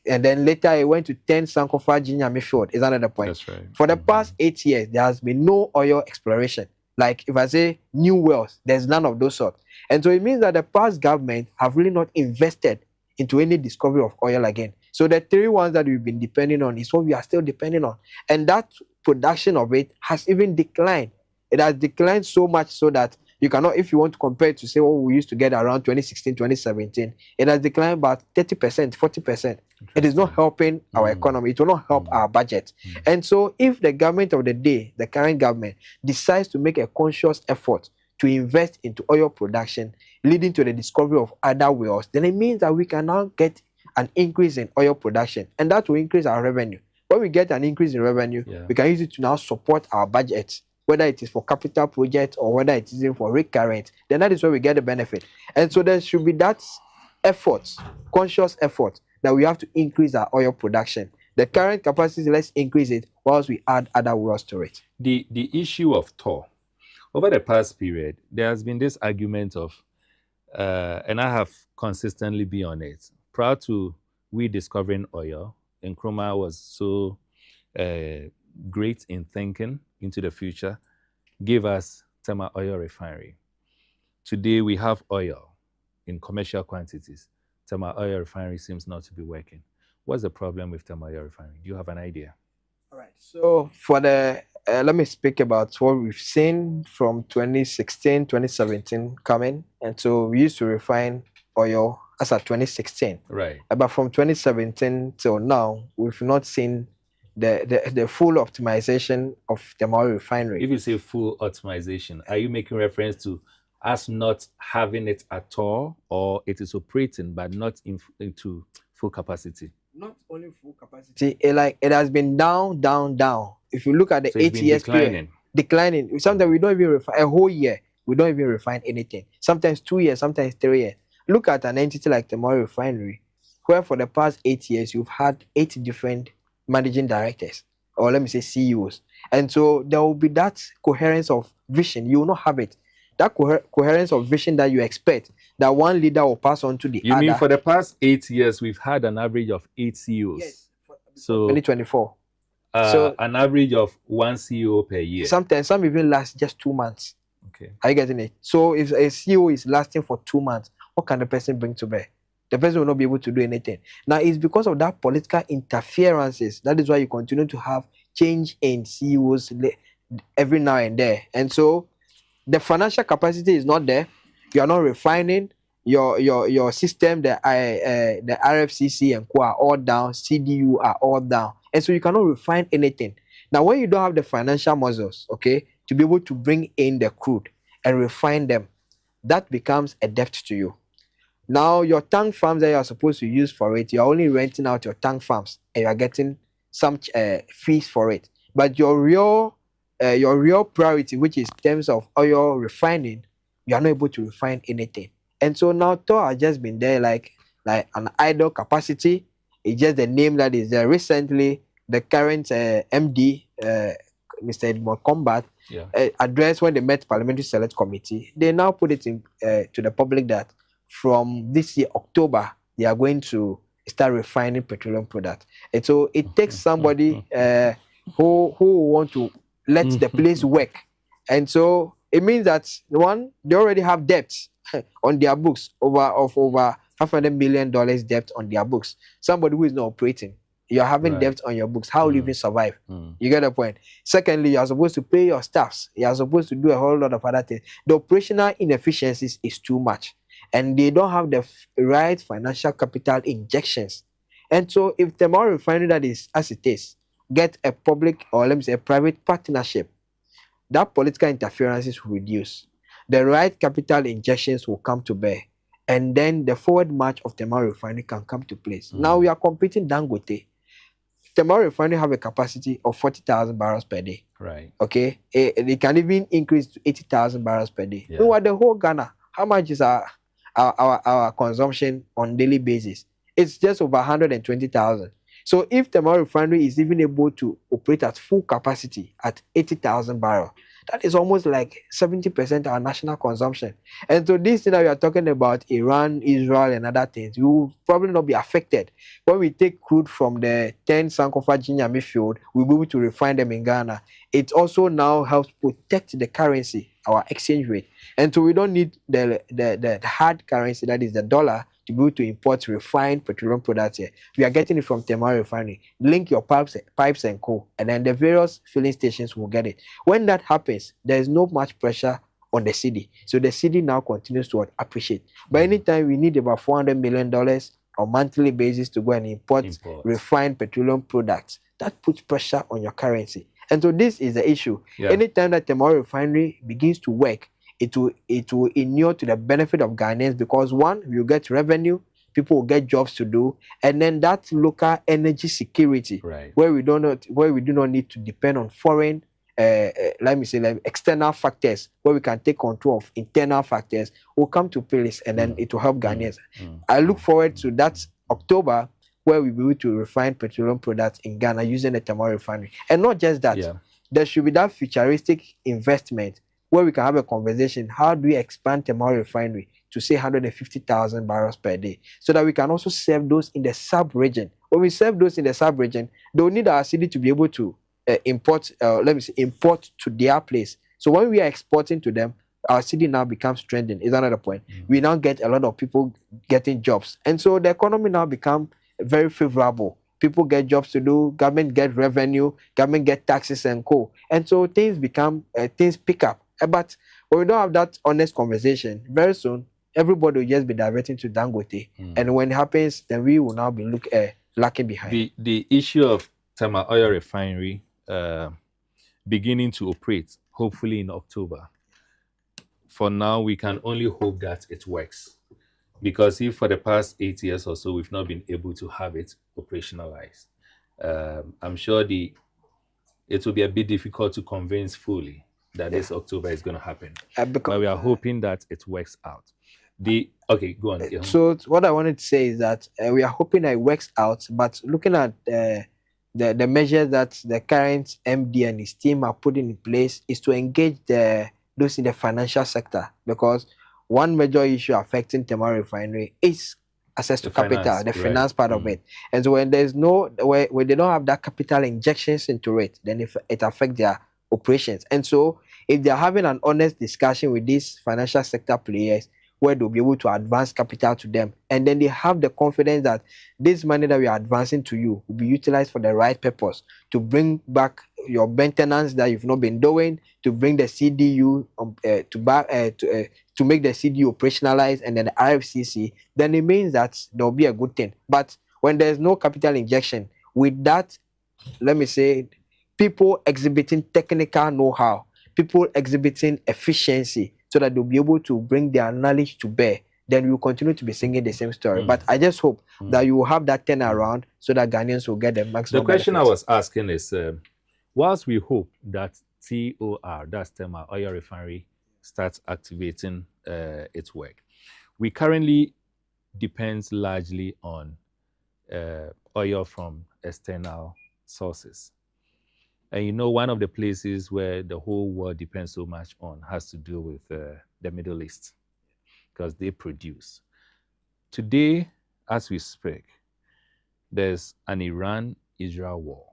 And then later it went to 10 Sankofa Jinyame Field. Is another point. For the past 8 years, there has been no oil exploration. Like if I say new wells, there's none of those sorts. And so it means that the past government have really not invested into any discovery of oil again. So the three ones that we've been depending on is what we are still depending on. And that production of it has even declined. It has declined so much so that you cannot, if you want to compare it to say what we used to get around 2016, 2017, it has declined about 30%, 40%. It is not helping our economy. It will not help our budget. And so if the government of the day, the current government, decides to make a conscious effort to invest into oil production, leading to the discovery of other wells, then it means that we can now get an increase in oil production, and that will increase our revenue. When we get an increase in revenue, we can use it to now support our budget, whether it is for capital projects or whether it is even for recurrent, then that is where we get the benefit. And so there should be that effort, conscious effort, that we have to increase our oil production. The current capacity, let's increase it whilst we add other wells to it. The issue of Thor, over the past period, there has been this argument of, and I have consistently been on it, prior to we discovering oil, Nkrumah was so great in thinking into the future, gave us Tema Oil Refinery. Today we have oil in commercial quantities. Tema Oil Refinery seems not to be working. What's the problem with Tema Oil Refinery? Do you have an idea? All right. So for the, let me speak about what we've seen from 2016, 2017 coming. And so we used to refine oil as at 2016. Right. But from 2017 till now, we've not seen the full optimization of the Oil Refinery. If you say full optimization, are you making reference to us not having it at all, or it is operating but not into full capacity? Not only full capacity, it has been down. If you look at the 8 years period, declining. Sometimes we don't even refine a whole year. We don't even refine anything. Sometimes 2 years, sometimes 3 years. Look at an entity like the Oil Refinery, where for the past 8 years you've had 8 different managing directors, or let me say CEOs, and so there will be that coherence of vision. You will not have it. That coherence of vision that you expect that one leader will pass on to the other. You mean for the past 8 years we've had an average of 8 CEOs? Yes. So 2024. So an average of 1 CEO per year. Sometimes some even last just 2 months. Okay. Are you getting it? So if a CEO is lasting for 2 months, what can the person bring to bear? The person will not be able to do anything. Now it's because of that political interferences. That is why you continue to have change in CEOs every now and there. And so the financial capacity is not there. You are not refining your system. The RFCC and Co are all down. CDU are all down, and so you cannot refine anything. Now, when you don't have the financial muscles, okay, to be able to bring in the crude and refine them, that becomes a debt to you. Now, your tank farms that you are supposed to use for it, you are only renting out your tank farms, and you are getting some fees for it. But your real priority, which is in terms of oil refining, you are not able to refine anything. And so now Thor has just been there like an idle capacity. It's just the name that is there. Recently, the current MD, Mr. Edmond Combat, addressed when they met Parliamentary Select Committee. They now put it in to the public that from this year, October, they are going to start refining petroleum products. And so it takes somebody who want to let the place work. And so it means that one, they already have debts on their books over $500 million debt on their books. Somebody who is not operating, you're having debt on your books. How will you even survive? You get the point. Secondly, you are supposed to pay your staffs. You are supposed to do a whole lot of other things. The operational inefficiencies is too much, and they don't have the right financial capital injections. And so if the Oil Refinery that is as it is get a public, or let me say a private partnership, that political interferences will reduce. The right capital injections will come to bear, and then the forward march of the Oil Refinery can come to place. Now we are competing Dangote. The Oil Refinery have a capacity of 40,000 barrels per day. Right. Okay. It can even increase to 80,000 barrels per day. Yeah. Meanwhile, the whole Ghana, how much is our consumption on daily basis? It's just over 120,000. So if the Oil Refinery is even able to operate at full capacity at 80,000 barrels, that is almost like 70% of our national consumption. And so this thing that we are talking about, Iran, Israel, and other things, you will probably not be affected. When we take crude from the 10 Sankofa Jinyame field, we'll be able to refine them in Ghana. It also now helps protect the currency, our exchange rate. And so we don't need the hard currency, that is the dollar, to be able to import refined petroleum products here. We are getting it from Tema Oil Refinery. Link your pipes and co, and then the various filling stations will get it. When that happens, there is no much pressure on the city. So the city now continues to appreciate. But anytime we need about $400 million on monthly basis to go and import refined petroleum products, that puts pressure on your currency. And so this is the issue. Yeah. Anytime that Tema Oil Refinery begins to work, it will inure to the benefit of Ghanaians, because one, you get revenue, people will get jobs to do, and then that local energy security, where we do not need to depend on foreign, let me say, like external factors, where we can take control of internal factors, will come to place, and then it will help Ghanaians. I look forward to that October, where we will be able to refine petroleum products in Ghana using the Tema Oil Refinery. And not just that, there should be that futuristic investment where we can have a conversation. How do we expand Tema Oil Refinery to say 150,000 barrels per day, so that we can also serve those in the sub-region? When we serve those in the sub-region, they will need our city to be able to import to their place. So when we are exporting to them, our city now becomes trending. Is another point. We now get a lot of people getting jobs, and so the economy now becomes very favorable. People get jobs to do, government get revenue, government get taxes and co. And so things pick up. But when we don't have that honest conversation, very soon everybody will just be diverting to Dangote. And when it happens, then we will now be lacking behind. The issue of Tema Oil Refinery beginning to operate, hopefully in October. For now, we can only hope that it works. Because if for the past 8 years or so, we've not been able to have it operationalized, I'm sure it will be a bit difficult to convince fully that this October is going to happen. But we are hoping that it works out. Okay, go on. So what I wanted to say is that we are hoping that it works out, but looking at the measures that the current MD and his team are putting in place is to engage those in the financial sector, because one major issue affecting Tema Oil Refinery is access to capital, the finance part of it. And so when when they don't have that capital injections into it, then it affects their operations. And so if they're having an honest discussion with these financial sector players, where they'll be able to advance capital to them, and then they have the confidence that this money that we are advancing to you will be utilized for the right purpose, to bring back your maintenance that you've not been doing, to bring the CDU to make the CDU operationalized, and then the RFCC, then it means that there'll be a good thing. But when there's no capital injection, with that, let me say, people exhibiting technical know-how, people exhibiting efficiency, so that they'll be able to bring their knowledge to bear, then we will continue to be singing the same story. But I just hope that you will have that turnaround, so that Ghanaians will get the maximum. The question benefits. I was asking is, whilst we hope that TOR, that's Tema Oil Refinery, starts activating its work, we currently depend largely on oil from external sources. And one of the places where the whole world depends so much on has to do with the Middle East, because they produce. Today, as we speak, there's an Iran-Israel war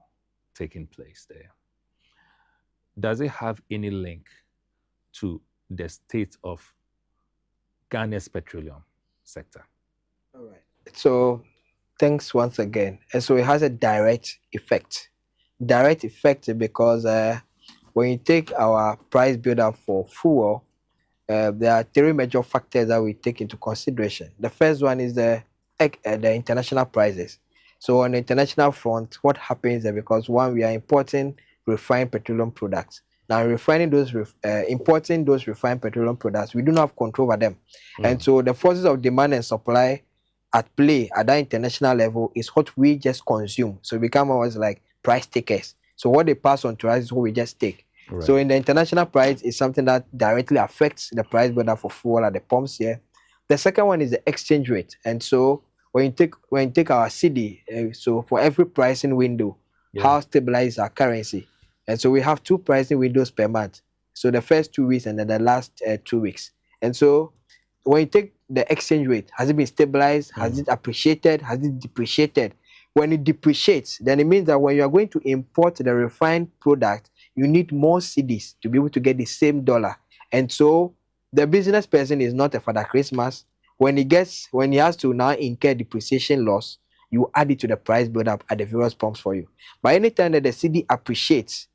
taking place there. Does it have any link to the state of Ghana's petroleum sector? All right. So thanks once again. And so it has a direct effect. Direct effect because when you take our price build-up for fuel, there are three major factors that we take into consideration. The first one is the international prices. So on the international front, what happens is because one, we are importing refined petroleum products. Now, importing those refined petroleum products, we do not have control over them. And so the forces of demand and supply at play at that international level is what we just consume. So we become always like price takers. So what they pass on to us is what we just take. Right. So in the international price, is something that directly affects the price builder for fuel at the pumps here. The second one is the exchange rate. And so when you take our CD, so for every pricing window, how stabilized our currency. And so we have 2 pricing windows per month. So the first 2 weeks and then the last 2 weeks. And so when you take the exchange rate, has it been stabilized? Has it appreciated? Has it depreciated? When it depreciates, then it means that when you are going to import the refined product, you need more CDs to be able to get the same dollar. And so the business person is not a Father Christmas when he has to now incur depreciation loss, you add it to the price build up at the various pumps for you. But anytime that the city appreciates,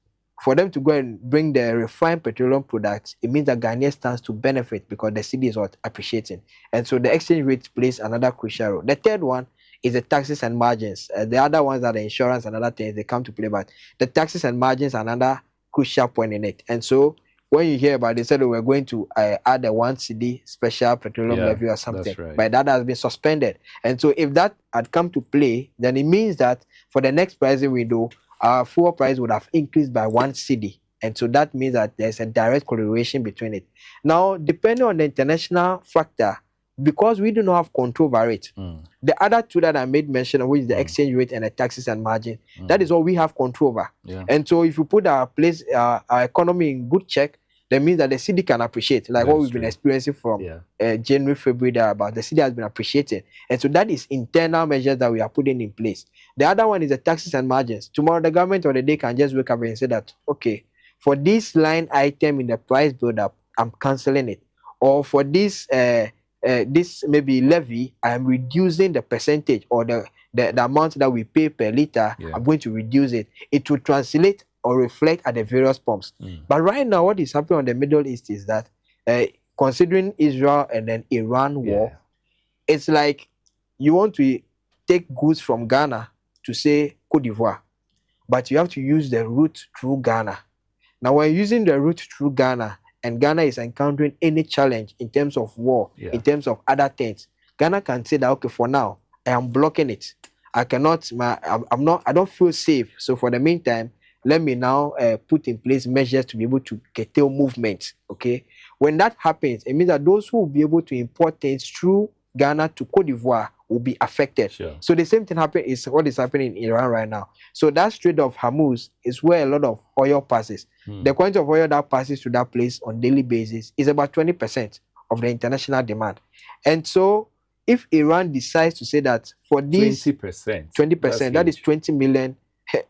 for them to go and bring the refined petroleum products, it means that Ghanaian stands to benefit because the city is what appreciating. And so the exchange rate plays another crucial role. The third one is the taxes and margins. The other ones are the insurance and other things, they come to play, but the taxes and margins are another crucial point in it. And so when you hear about it, they said we're going to add a 1 cedi special petroleum levy or something, right. but that has been suspended. And so if that had come to play, then it means that for the next pricing window, our fuel price would have increased by 1 cedi. And so that means that there's a direct correlation between it. Now, depending on the international factor, because we do not have control over it, the other two that I made mention of, which is the exchange rate and the taxes and margin, that is all we have control over. And so if you put our economy in good check, that means that the city can appreciate, like what we've been experiencing from January, February, about the city has been appreciating. And so that is internal measures that we are putting in place. The other one is the taxes and margins. Tomorrow, the government or the day can just wake up and say that, okay, for this line item in the price build-up, I'm canceling it. Or for this this maybe levy, I am reducing the percentage or the amount that we pay per liter. I'm going to reduce it. It will translate or reflect at the various pumps. But right now, what is happening on the Middle East is that considering Israel and then Iran war, it's like you want to take goods from Ghana to say Cote d'Ivoire, but you have to use the route through Ghana. Now, when using the route through Ghana, and Ghana is encountering any challenge in terms of war, in terms of other things, Ghana can say that, okay, for now, I am blocking it. I cannot, I don't feel safe. So for the meantime, let me now put in place measures to be able to curtail movement. Okay. When that happens, it means that those who will be able to import things through Ghana to Cote d'Ivoire will be affected. So the same thing is what is happening in Iran right now. So that Strait of Hormuz is where a lot of oil passes. The quantity of oil that passes to that place on daily basis is about 20% of the international demand. And so if Iran decides to say that for these 20%, that is 20 million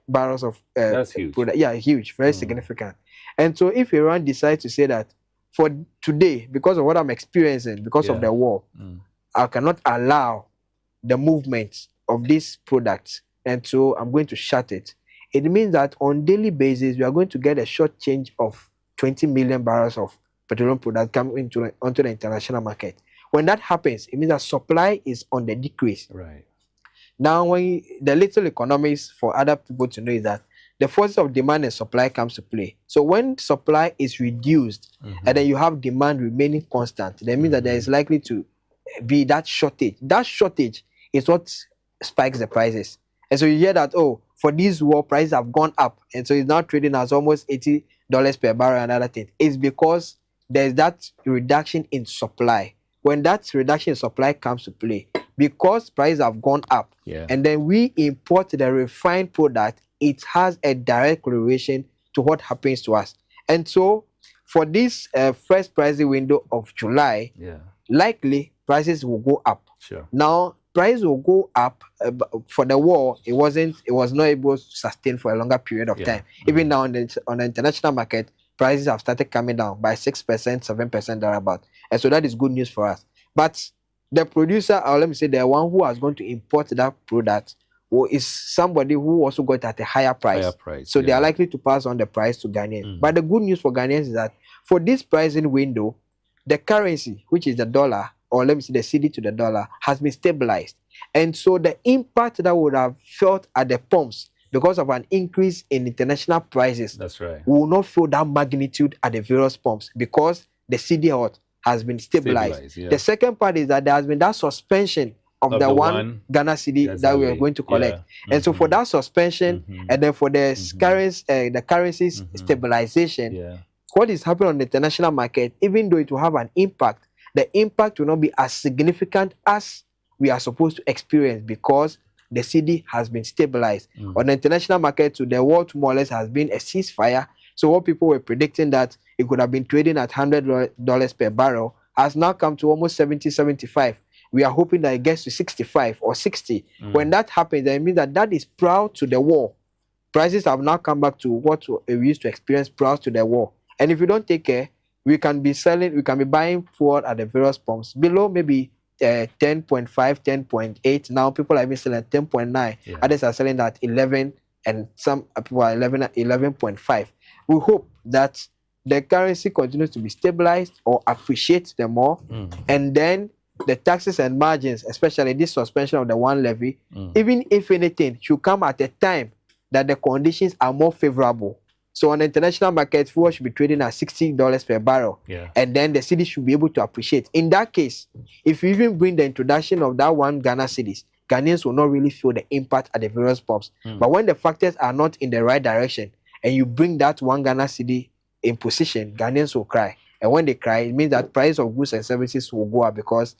barrels of that's huge. Product. Yeah, huge, very significant. And so if Iran decides to say that for today, because of what I'm experiencing, because of the war, I cannot allow the movement of these products, and so I'm going to shut it. It means that on daily basis, we are going to get a short change of 20 million barrels of petroleum products coming onto the international market. When that happens, it means that supply is on the decrease. Right. Now, when the little economics for other people to know is that the forces of demand and supply comes to play. So when supply is reduced and then you have demand remaining constant, that means that there is likely to be that shortage. That shortage is what spikes the prices. And so you hear that, oh, for these war prices have gone up, and so it's now trading as almost $80 per barrel and other things. It's because there's that reduction in supply. When that reduction in supply comes to play, because prices have gone up, and then we import the refined product, it has a direct correlation to what happens to us. And so for this first pricing window of July, likely prices will go up. Now, price will go up for the war. It was not able to sustain for a longer period of time. Even now on the international market, prices have started coming down by 6%, 7% thereabout. And so that is good news for us. But the producer, or let me say the one who is going to import that product, is somebody who also got at a higher price. So they are likely to pass on the price to Ghanaians. But the good news for Ghanaians is that for this pricing window, the currency, which is the dollar, or let me say the cedi to the dollar, has been stabilized. And so the impact that would have felt at the pumps because of an increase in international prices, will not feel that magnitude at the various pumps because the cedi has been stabilized. The second part is that there has been that suspension of the one Ghana cedi that we are going to collect. And so for that suspension and then for the currency's stabilization, what is happening on the international market, even though it will have an impact, the impact will not be as significant as we are supposed to experience because the cedi has been stabilized. On the international market, to the world more or less has been a ceasefire. So what people were predicting that it could have been trading at $100 per barrel has now come to almost 70, 75. We are hoping that it gets to 65 or 60. When that happens, that means that is prior to the war. Prices have now come back to what we used to experience prior to the war. And if you don't take care, we can be buying fuel at the various pumps below maybe 10.5, 10.8. Now people are even selling at 10.9. Yeah. Others are selling at 11, and some people are 11.5. We hope that the currency continues to be stabilized or appreciate them more, and then the taxes and margins, especially this suspension of the one levy, even if anything, should come at a time that the conditions are more favorable. So on the international market, fuel should be trading at $60 per barrel, and then the city should be able to appreciate. In that case, if you even bring the introduction of that one Ghana cedis, Ghanaians will not really feel the impact at the various pumps. But when the factors are not in the right direction, and you bring that one Ghana cedi in position, Ghanaians will cry. And when they cry, it means that price of goods and services will go up, because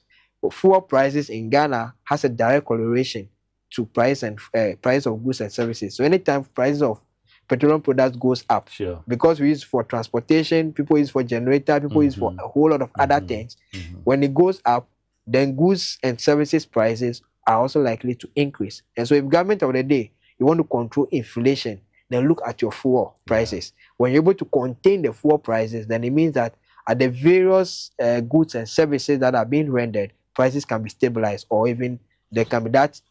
fuel prices in Ghana has a direct correlation to price of goods and services. So anytime prices of petroleum products goes up, because we use for transportation, people use for generator, people use for a whole lot of other things. When it goes up, then goods and services prices are also likely to increase. And so if government of the day, you want to control inflation, then look at your fuel prices. When you're able to contain the fuel prices, then it means that at the various goods and services that are being rendered, prices can be stabilized, or even there can be that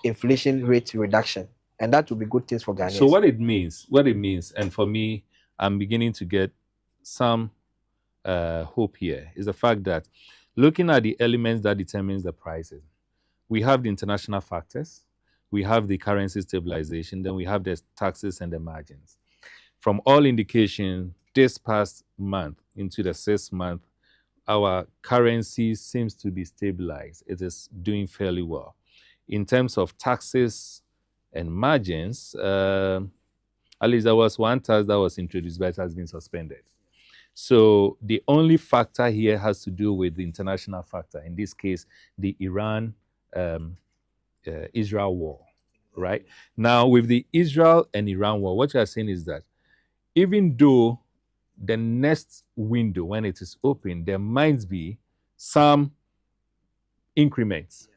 inflation rate reduction. And that will be good things for Ghanaians. So what it means, and for me, I'm beginning to get some hope here, is the fact that looking at the elements that determines the prices, we have the international factors, we have the currency stabilization, then we have the taxes and the margins. From all indications, this past month into the 6th month, our currency seems to be stabilized. It is doing fairly well. In terms of taxes and margins, at least there was one tax that was introduced, but it has been suspended. So the only factor here has to do with the international factor, in this case, the Iran-Israel war, right? Now, with the Israel and Iran war, what you are saying is that even though the next window, when it is open, there might be some increments.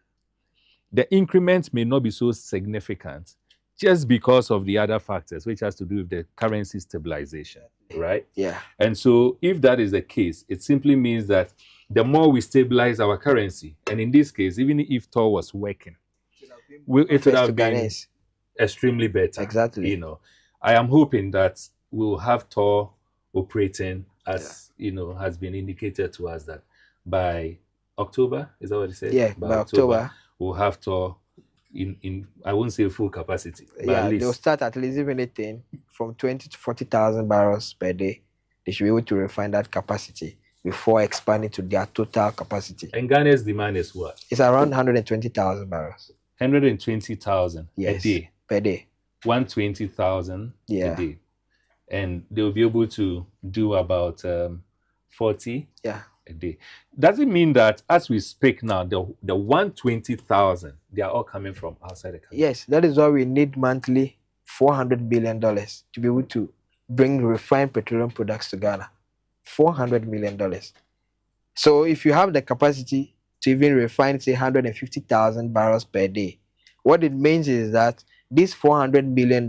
The increments may not be so significant just because of the other factors, which has to do with the currency stabilization, right? Yeah. And so if that is the case, it simply means that the more we stabilize our currency, and in this case, even if TOR was working, it would have been extremely better. Exactly. You know, I am hoping that we'll have TOR operating as, has been indicated to us, that by October, is that what you said? Yeah, by October, we'll have TOR in I won't say full capacity, but yeah, at least they'll start at least, even anything from 20 to 40,000 barrels per day. They should be able to refine that capacity before expanding to their total capacity. And Ghana's demand is what? It's around 120,000 barrels. 120,000 a day. Per day. 120,000 a day. And they'll be able to do about 40 a day. Does it mean that as we speak now, the 120,000, they are all coming from outside the country? Yes, that is why we need monthly $400 billion to be able to bring refined petroleum products to Ghana. $400 million. So if you have the capacity to even refine, say, 150,000 barrels per day, what it means is that this $400 million,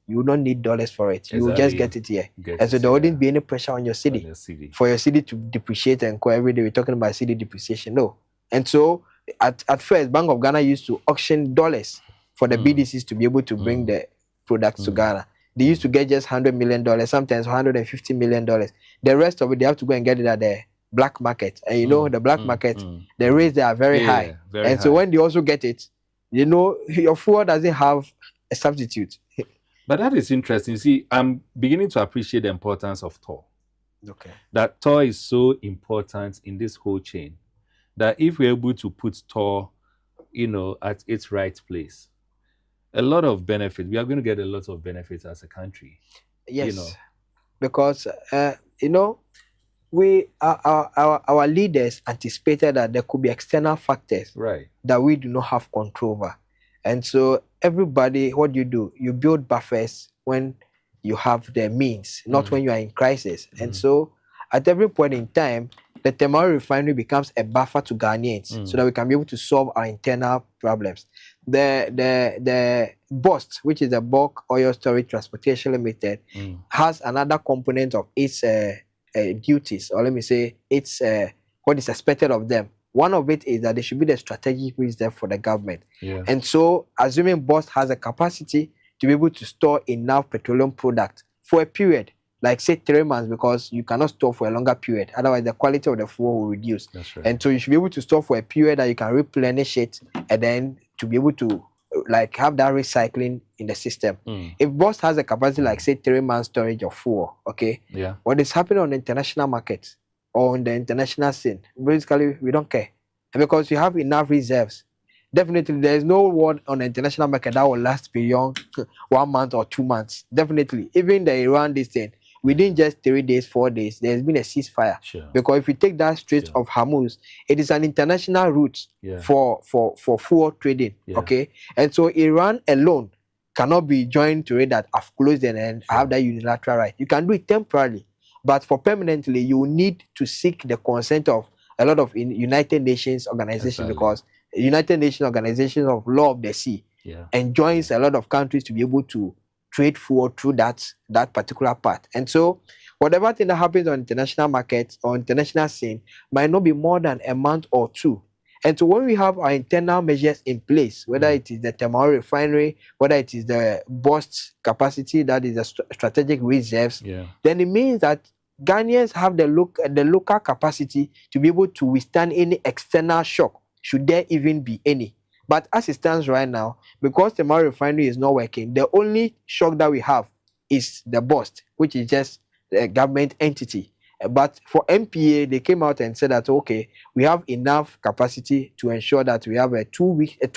you will not need dollars for it. You will just get it here. And so there wouldn't be any pressure on your city for your city to depreciate and go every day. We're talking about city depreciation. No. And so at first, Bank of Ghana used to auction dollars for the BDCs to be able to bring the products to Ghana. They used to get just $100 million, sometimes $150 million. The rest of it, they have to go and get it at the black market. And the black market, the rates, they are very high. So when they also get it, your fuel doesn't have a substitute. But that is interesting. See, I'm beginning to appreciate the importance of TOR. Okay. That TOR is so important in this whole chain, that if we're able to put TOR, at its right place, a lot of benefit. We are going to get a lot of benefits as a country. Yes. Because we our leaders anticipated that there could be external factors that we do not have control over. And so everybody, what do? You build buffers when you have the means, not when you are in crisis. And so at every point in time, the Tema Oil Refinery becomes a buffer to Ghanaians so that we can be able to solve our internal problems. The BOST, which is the Bulk Oil Storage Transportation Limited, has another component of its duties, or let me say, it's what is expected of them, One of it is that there should be the strategic reserve for the government. Yeah. And so, assuming BOST has a capacity to be able to store enough petroleum product for a period, like say 3 months, because you cannot store for a longer period. Otherwise, the quality of the fuel will reduce. That's right. And so you should be able to store for a period that you can replenish it, and then to be able to like have that recycling in the system. If BOST has a capacity like say 3 months storage of fuel, okay, Yeah. what is happening on the international market or on the international scene, basically we don't care. And because you have enough reserves, definitely there is no word on the international market that will last beyond 1 month or 2 months. Definitely, even the Iran this thing, within just 3 days, 4 days, there's been a ceasefire. Sure. Because if you take that Strait of Hormuz, it is an international route for fuel trading. Yeah. Okay, and so Iran alone cannot be joined to it that I've closed it and have that unilateral right. You can do it temporarily, but for permanently, you need to seek the consent of a lot of United Nations organizations, because United Nations Organization of Law of the Sea enjoins a lot of countries to be able to trade fuel through that particular part. And so whatever thing that happens on international markets or international scene might not be more than a month or two. And so when we have our internal measures in place, whether it is the Tema Oil Refinery, whether it is the BOST capacity, that is the strategic reserves, then it means that Ghanaians have the local capacity to be able to withstand any external shock, should there even be any. But as it stands right now, because the Tema Refinery is not working, the only shock that we have is the BOST, which is just a government entity. But for MPA, they came out and said that, okay, we have enough capacity to ensure that we have a 2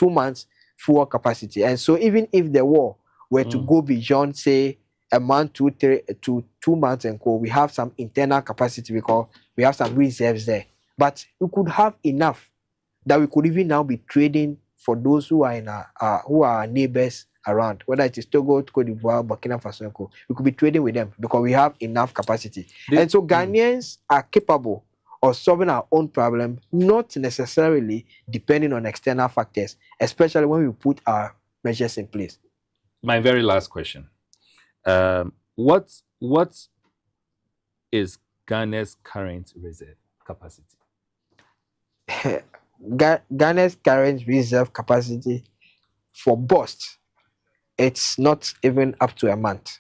months full capacity. And so even if the war were to go beyond, say, a month, 2 months and go, we have some internal capacity because we have some reserves there. But we could have enough that we could even now be trading for those who are in our neighbors around, whether it is Togo, Cote d'Ivoire, Burkina Faso, and Co. We could be trading with them because we have enough capacity. And so Ghanaians are capable of solving our own problem, not necessarily depending on external factors, especially when we put our measures in place. My very last question. What is Ghana's current reserve capacity? Ghana's current reserve capacity for BOST, it's not even up to a month.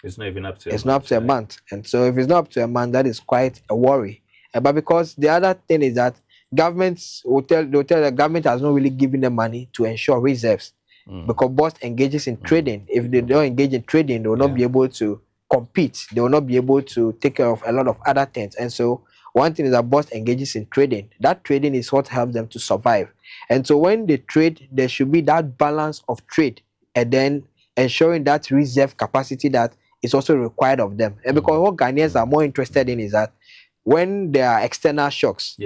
It's not even up to It's not up to a month. And so if it's not up to a month, that is quite a worry. But because the other thing is that governments they'll tell the government has not really given them money to ensure reserves. Because BOST engages in trading. If they don't engage in trading, they will not be able to compete. They will not be able to take care of a lot of other things. And so one thing is that BOST engages in trading. That trading is what helps them to survive. And so when they trade, there should be that balance of trade, and then ensuring that reserve capacity that is also required of them. And because what Ghanaians are more interested in is that when there are external shocks,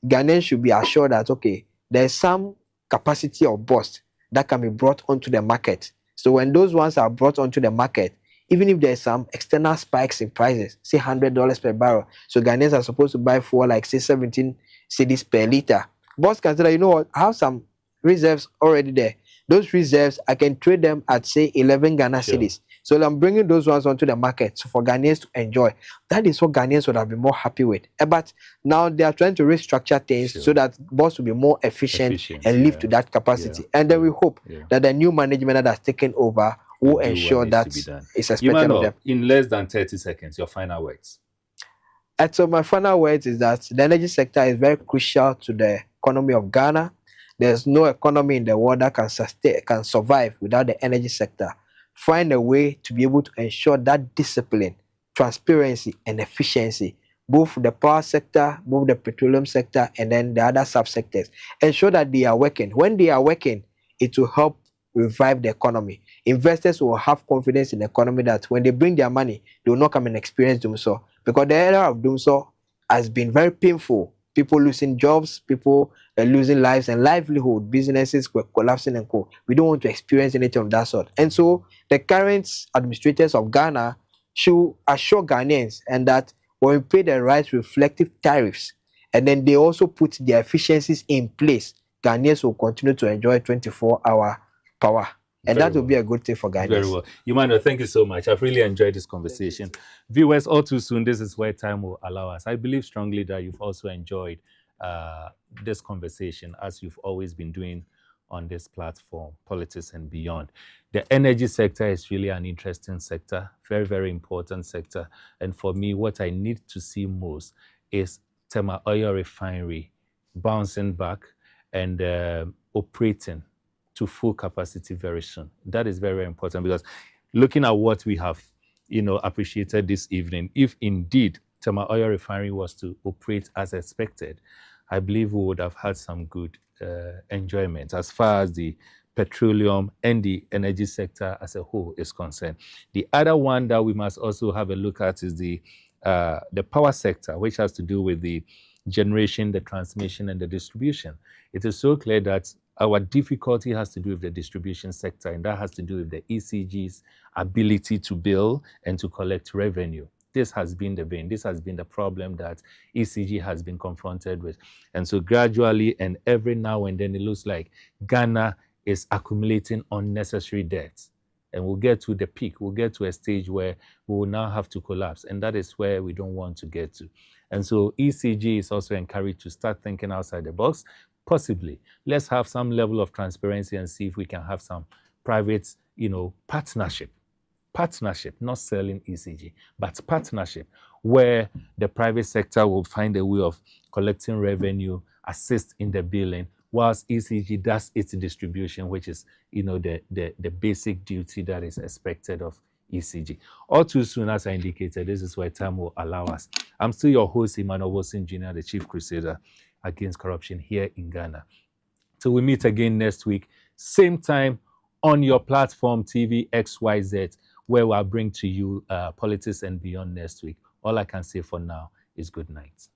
Ghanaians should be assured that, okay, there's some capacity of BOST that can be brought onto the market. So when those ones are brought onto the market, even if there's some external spikes in prices, say $100 per barrel, so Ghanaians are supposed to buy for like say 17 cedis per liter, BOST can say that, you know what, I have some reserves already there. Those reserves, I can trade them at say 11 Ghana cedis. So I'm bringing those ones onto the market so for Ghanaians to enjoy. That is what Ghanaians would have been more happy with. But now they are trying to restructure things so that BOST will be more efficient and live to that capacity. And then we hope that the new management that has taken over will ensure that it's expected of them. In less than 30 seconds, your final words. And so my final words is that the energy sector is very crucial to the economy of Ghana. There's no economy in the world that can survive without the energy sector. Find a way to be able to ensure that discipline, transparency, and efficiency, both the power sector, both the petroleum sector, and then the other subsectors. Ensure that they are working. When they are working, it will help revive the economy. Investors will have confidence in the economy that when they bring their money, they will not come and experience doom so. Because the era of doom so has been very painful. People losing jobs, people losing lives and livelihood, businesses were collapsing and co. We don't want to experience anything of that sort. And so the current administrators of Ghana should assure Ghanaians and that when we pay the right reflective tariffs, and then they also put their efficiencies in place, Ghanaians will continue to enjoy 24-hour power. And that will be a good thing for Ghanaians. Very well. Emmanuel, thank you so much. I've really enjoyed this conversation. Viewers, all too soon, this is where time will allow us. I believe strongly that you've also enjoyed this conversation, as you've always been doing on this platform, Politics and Beyond. The energy sector is really an interesting sector, very, very important sector. And for me, what I need to see most is Tema Oil Refinery bouncing back and operating to full capacity very soon. That is very, very important, because looking at what we have, appreciated this evening, if indeed Tema Oil Refinery was to operate as expected, I believe we would have had some good enjoyment as far as the petroleum and the energy sector as a whole is concerned. The other one that we must also have a look at is the power sector, which has to do with the generation, the transmission, and the distribution. It is so clear that our difficulty has to do with the distribution sector, and that has to do with the ECG's ability to bill and to collect revenue. This has been the bane. This has been the problem that ECG has been confronted with. And so gradually and every now and then, it looks like Ghana is accumulating unnecessary debts. And we'll get to the peak. We'll get to a stage where we will now have to collapse. And that is where we don't want to get to. And so ECG is also encouraged to start thinking outside the box. Possibly, let's have some level of transparency and see if we can have some private, partnership, not selling ECG, but partnership, where the private sector will find a way of collecting revenue, assist in the billing, whilst ECG does its distribution, which is, the basic duty that is expected of ECG. All too soon, as I indicated, this is where time will allow us. I'm still your host, Emmanuel Jr., the Chief Crusader against corruption here in Ghana. Till we meet again next week, same time on your platform TV XYZ, where I'll bring to you Politics and Beyond next week. All I can say for now is good night.